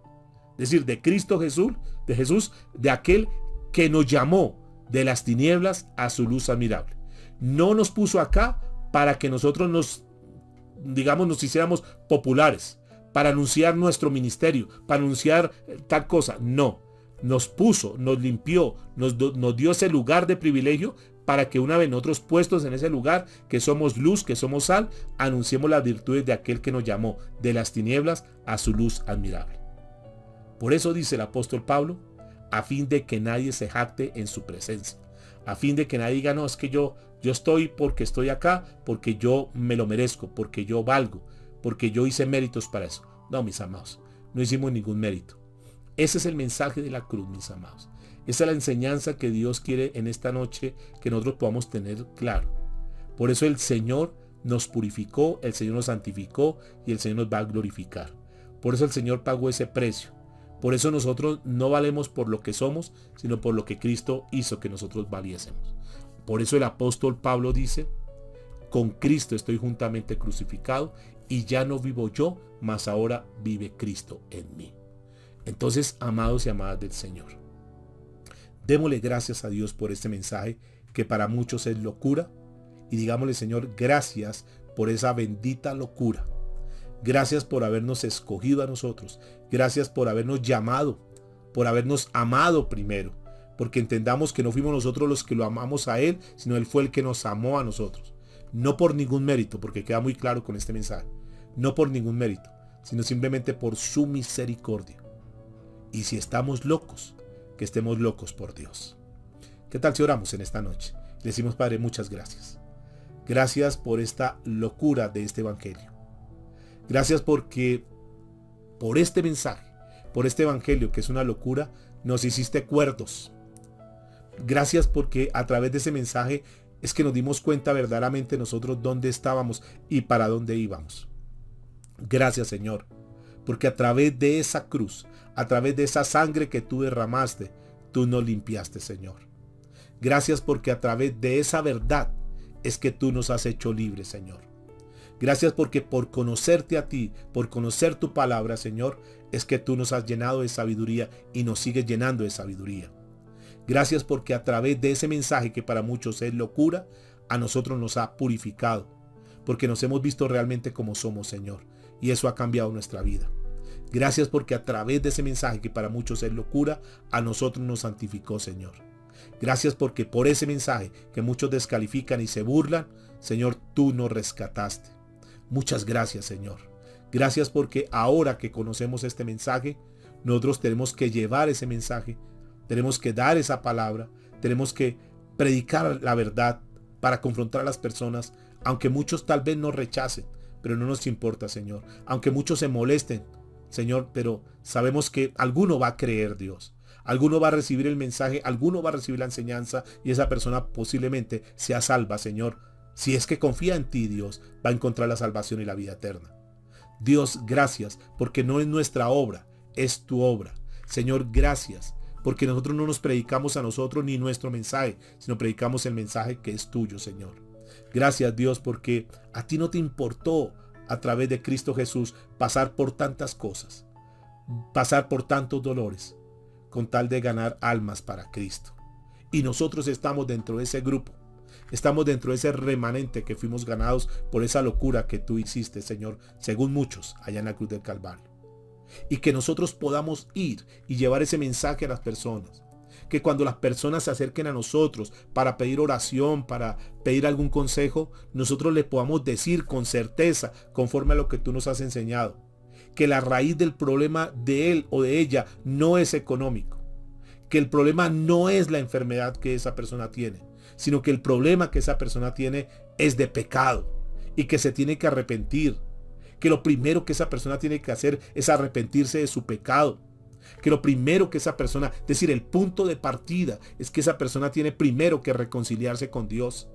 es decir, de Cristo Jesús, de aquel que nos llamó de las tinieblas a su luz admirable. No nos puso acá para que nosotros nos hiciéramos populares, para anunciar nuestro ministerio, para anunciar tal cosa. No. Nos puso, nos limpió, nos dio ese lugar de privilegio para que una vez nosotros puestos en ese lugar, que somos luz, que somos sal, anunciemos las virtudes de aquel que nos llamó de las tinieblas a su luz admirable. Por eso dice el apóstol Pablo, a fin de que nadie se jacte en su presencia, a fin de que nadie diga, no, es que yo estoy porque estoy acá, porque yo me lo merezco, porque yo valgo, porque yo hice méritos para eso. No, mis amados, no hicimos ningún mérito. Ese es el mensaje de la cruz, mis amados. Esa es la enseñanza que Dios quiere en esta noche que nosotros podamos tener claro. Por eso el Señor nos purificó, el Señor nos santificó y el Señor nos va a glorificar. Por eso el Señor pagó ese precio. Por eso nosotros no valemos por lo que somos, sino por lo que Cristo hizo que nosotros valiésemos. Por eso el apóstol Pablo dice, con Cristo estoy juntamente crucificado y ya no vivo yo, mas ahora vive Cristo en mí. Entonces, amados y amadas del Señor, démosle gracias a Dios por este mensaje que para muchos es locura y digámosle, Señor, gracias por esa bendita locura. Gracias por habernos escogido a nosotros. Gracias por habernos llamado, por habernos amado primero, porque entendamos que no fuimos nosotros los que lo amamos a Él, sino Él fue el que nos amó a nosotros. No por ningún mérito, porque queda muy claro con este mensaje, no por ningún mérito, sino simplemente por su misericordia. Y si estamos locos, que estemos locos por Dios. ¿Qué tal si oramos en esta noche? Le decimos, Padre, muchas gracias. Gracias por esta locura de este evangelio. Gracias porque por este mensaje, por este evangelio que es una locura, nos hiciste cuerdos. Gracias porque a través de ese mensaje es que nos dimos cuenta verdaderamente nosotros dónde estábamos y para dónde íbamos. Gracias, Señor, porque a través de esa cruz, a través de esa sangre que tú derramaste, tú nos limpiaste, Señor. Gracias porque a través de esa verdad es que tú nos has hecho libres, Señor. Gracias porque por conocerte a ti, por conocer tu palabra, Señor, es que tú nos has llenado de sabiduría y nos sigues llenando de sabiduría. Gracias porque a través de ese mensaje que para muchos es locura, a nosotros nos ha purificado, porque nos hemos visto realmente como somos, Señor, y eso ha cambiado nuestra vida. Gracias porque a través de ese mensaje que para muchos es locura, a nosotros nos santificó, Señor. Gracias porque por ese mensaje que muchos descalifican y se burlan, Señor, tú nos rescataste. Muchas gracias, Señor. Gracias porque ahora que conocemos este mensaje, nosotros tenemos que llevar ese mensaje, tenemos que dar esa palabra, tenemos que predicar la verdad para confrontar a las personas, aunque muchos tal vez nos rechacen, pero no nos importa, Señor. Aunque muchos se molesten, Señor, pero sabemos que alguno va a creer, Dios. Alguno va a recibir el mensaje, alguno va a recibir la enseñanza y esa persona posiblemente sea salva, Señor. Si es que confía en ti, Dios, va a encontrar la salvación y la vida eterna. Dios, gracias, porque no es nuestra obra, es tu obra. Señor, gracias, porque nosotros no nos predicamos a nosotros ni nuestro mensaje, sino predicamos el mensaje que es tuyo, Señor. Gracias, Dios, porque a ti no te importó a través de Cristo Jesús pasar por tantas cosas, pasar por tantos dolores, con tal de ganar almas para Cristo. Y nosotros estamos dentro de ese grupo. Estamos dentro de ese remanente que fuimos ganados por esa locura que tú hiciste, Señor, según muchos, allá en la cruz del Calvario. Y que nosotros podamos ir y llevar ese mensaje a las personas. Que cuando las personas se acerquen a nosotros para pedir oración, para pedir algún consejo, nosotros le podamos decir con certeza, conforme a lo que tú nos has enseñado, que la raíz del problema de él o de ella no es económico. Que el problema no es la enfermedad que esa persona tiene, sino que el problema que esa persona tiene es de pecado y que se tiene que arrepentir. Que lo primero que esa persona tiene que hacer es arrepentirse de su pecado. Que lo primero que esa persona, es decir, el punto de partida es que esa persona tiene primero que reconciliarse con Dios.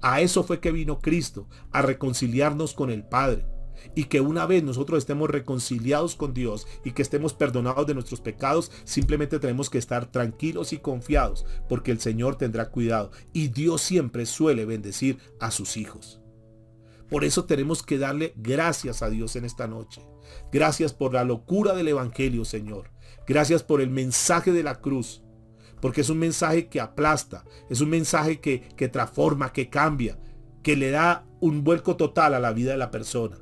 A eso fue que vino Cristo, a reconciliarnos con el Padre. Y que una vez nosotros estemos reconciliados con Dios y que estemos perdonados de nuestros pecados, simplemente tenemos que estar tranquilos y confiados, porque el Señor tendrá cuidado. Y Dios siempre suele bendecir a sus hijos. Por eso tenemos que darle gracias a Dios en esta noche. Gracias por la locura del Evangelio, Señor. Gracias por el mensaje de la cruz. Porque es un mensaje que aplasta. Es un mensaje que transforma, que cambia. Que le da un vuelco total a la vida de la persona.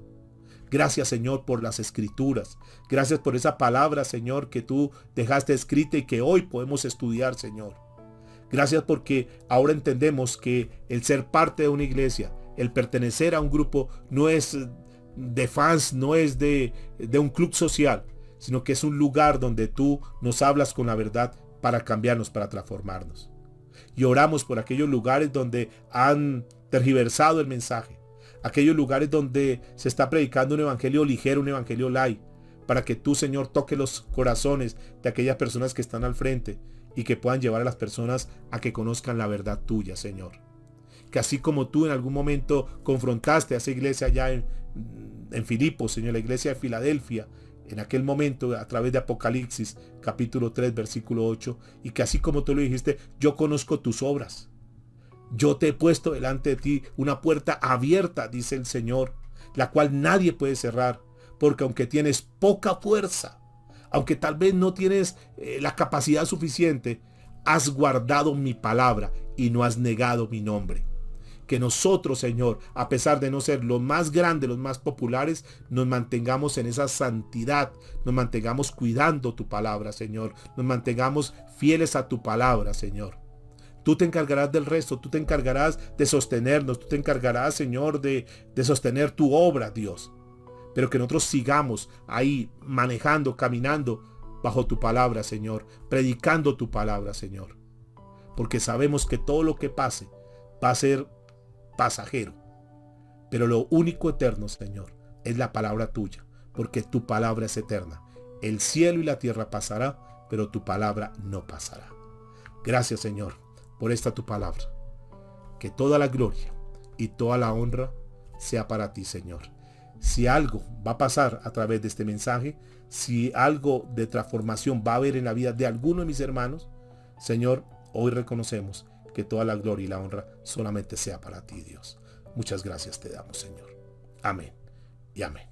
Gracias, Señor, por las escrituras. Gracias por esa palabra, Señor, que tú dejaste escrita y que hoy podemos estudiar, Señor. Gracias porque ahora entendemos que el ser parte de una iglesia, el pertenecer a un grupo, no es de fans, no es de un club social, sino que es un lugar donde tú nos hablas con la verdad para cambiarnos, para transformarnos. Y oramos por aquellos lugares donde han tergiversado el mensaje, aquellos lugares donde se está predicando un evangelio ligero, un evangelio light, para que tú, Señor, toque los corazones de aquellas personas que están al frente y que puedan llevar a las personas a que conozcan la verdad tuya, Señor. Que así como tú en algún momento confrontaste a esa iglesia allá en Filipos, Señor, la iglesia de Filadelfia, en aquel momento a través de Apocalipsis capítulo 3 versículo 8, y que así como tú lo dijiste, yo conozco tus obras. Yo te he puesto delante de ti una puerta abierta, dice el Señor, la cual nadie puede cerrar, porque aunque tienes poca fuerza, aunque tal vez no tienes la capacidad suficiente, has guardado mi palabra y no has negado mi nombre. Que nosotros, Señor, a pesar de no ser los más grandes, los más populares, nos mantengamos en esa santidad, nos mantengamos cuidando tu palabra, Señor, nos mantengamos fieles a tu palabra, Señor. Tú te encargarás del resto, tú te encargarás de sostenernos, tú te encargarás, Señor, de sostener tu obra, Dios. Pero que nosotros sigamos ahí manejando, caminando bajo tu palabra, Señor, predicando tu palabra, Señor. Porque sabemos que todo lo que pase va a ser pasajero. Pero lo único eterno, Señor, es la palabra tuya, porque tu palabra es eterna. El cielo y la tierra pasará, pero tu palabra no pasará. Gracias, Señor, por esta tu palabra. Que toda la gloria y toda la honra sea para ti, Señor. Si algo va a pasar a través de este mensaje, si algo de transformación va a haber en la vida de alguno de mis hermanos, Señor, hoy reconocemos que toda la gloria y la honra solamente sea para ti, Dios. Muchas gracias te damos, Señor. Amén y amén.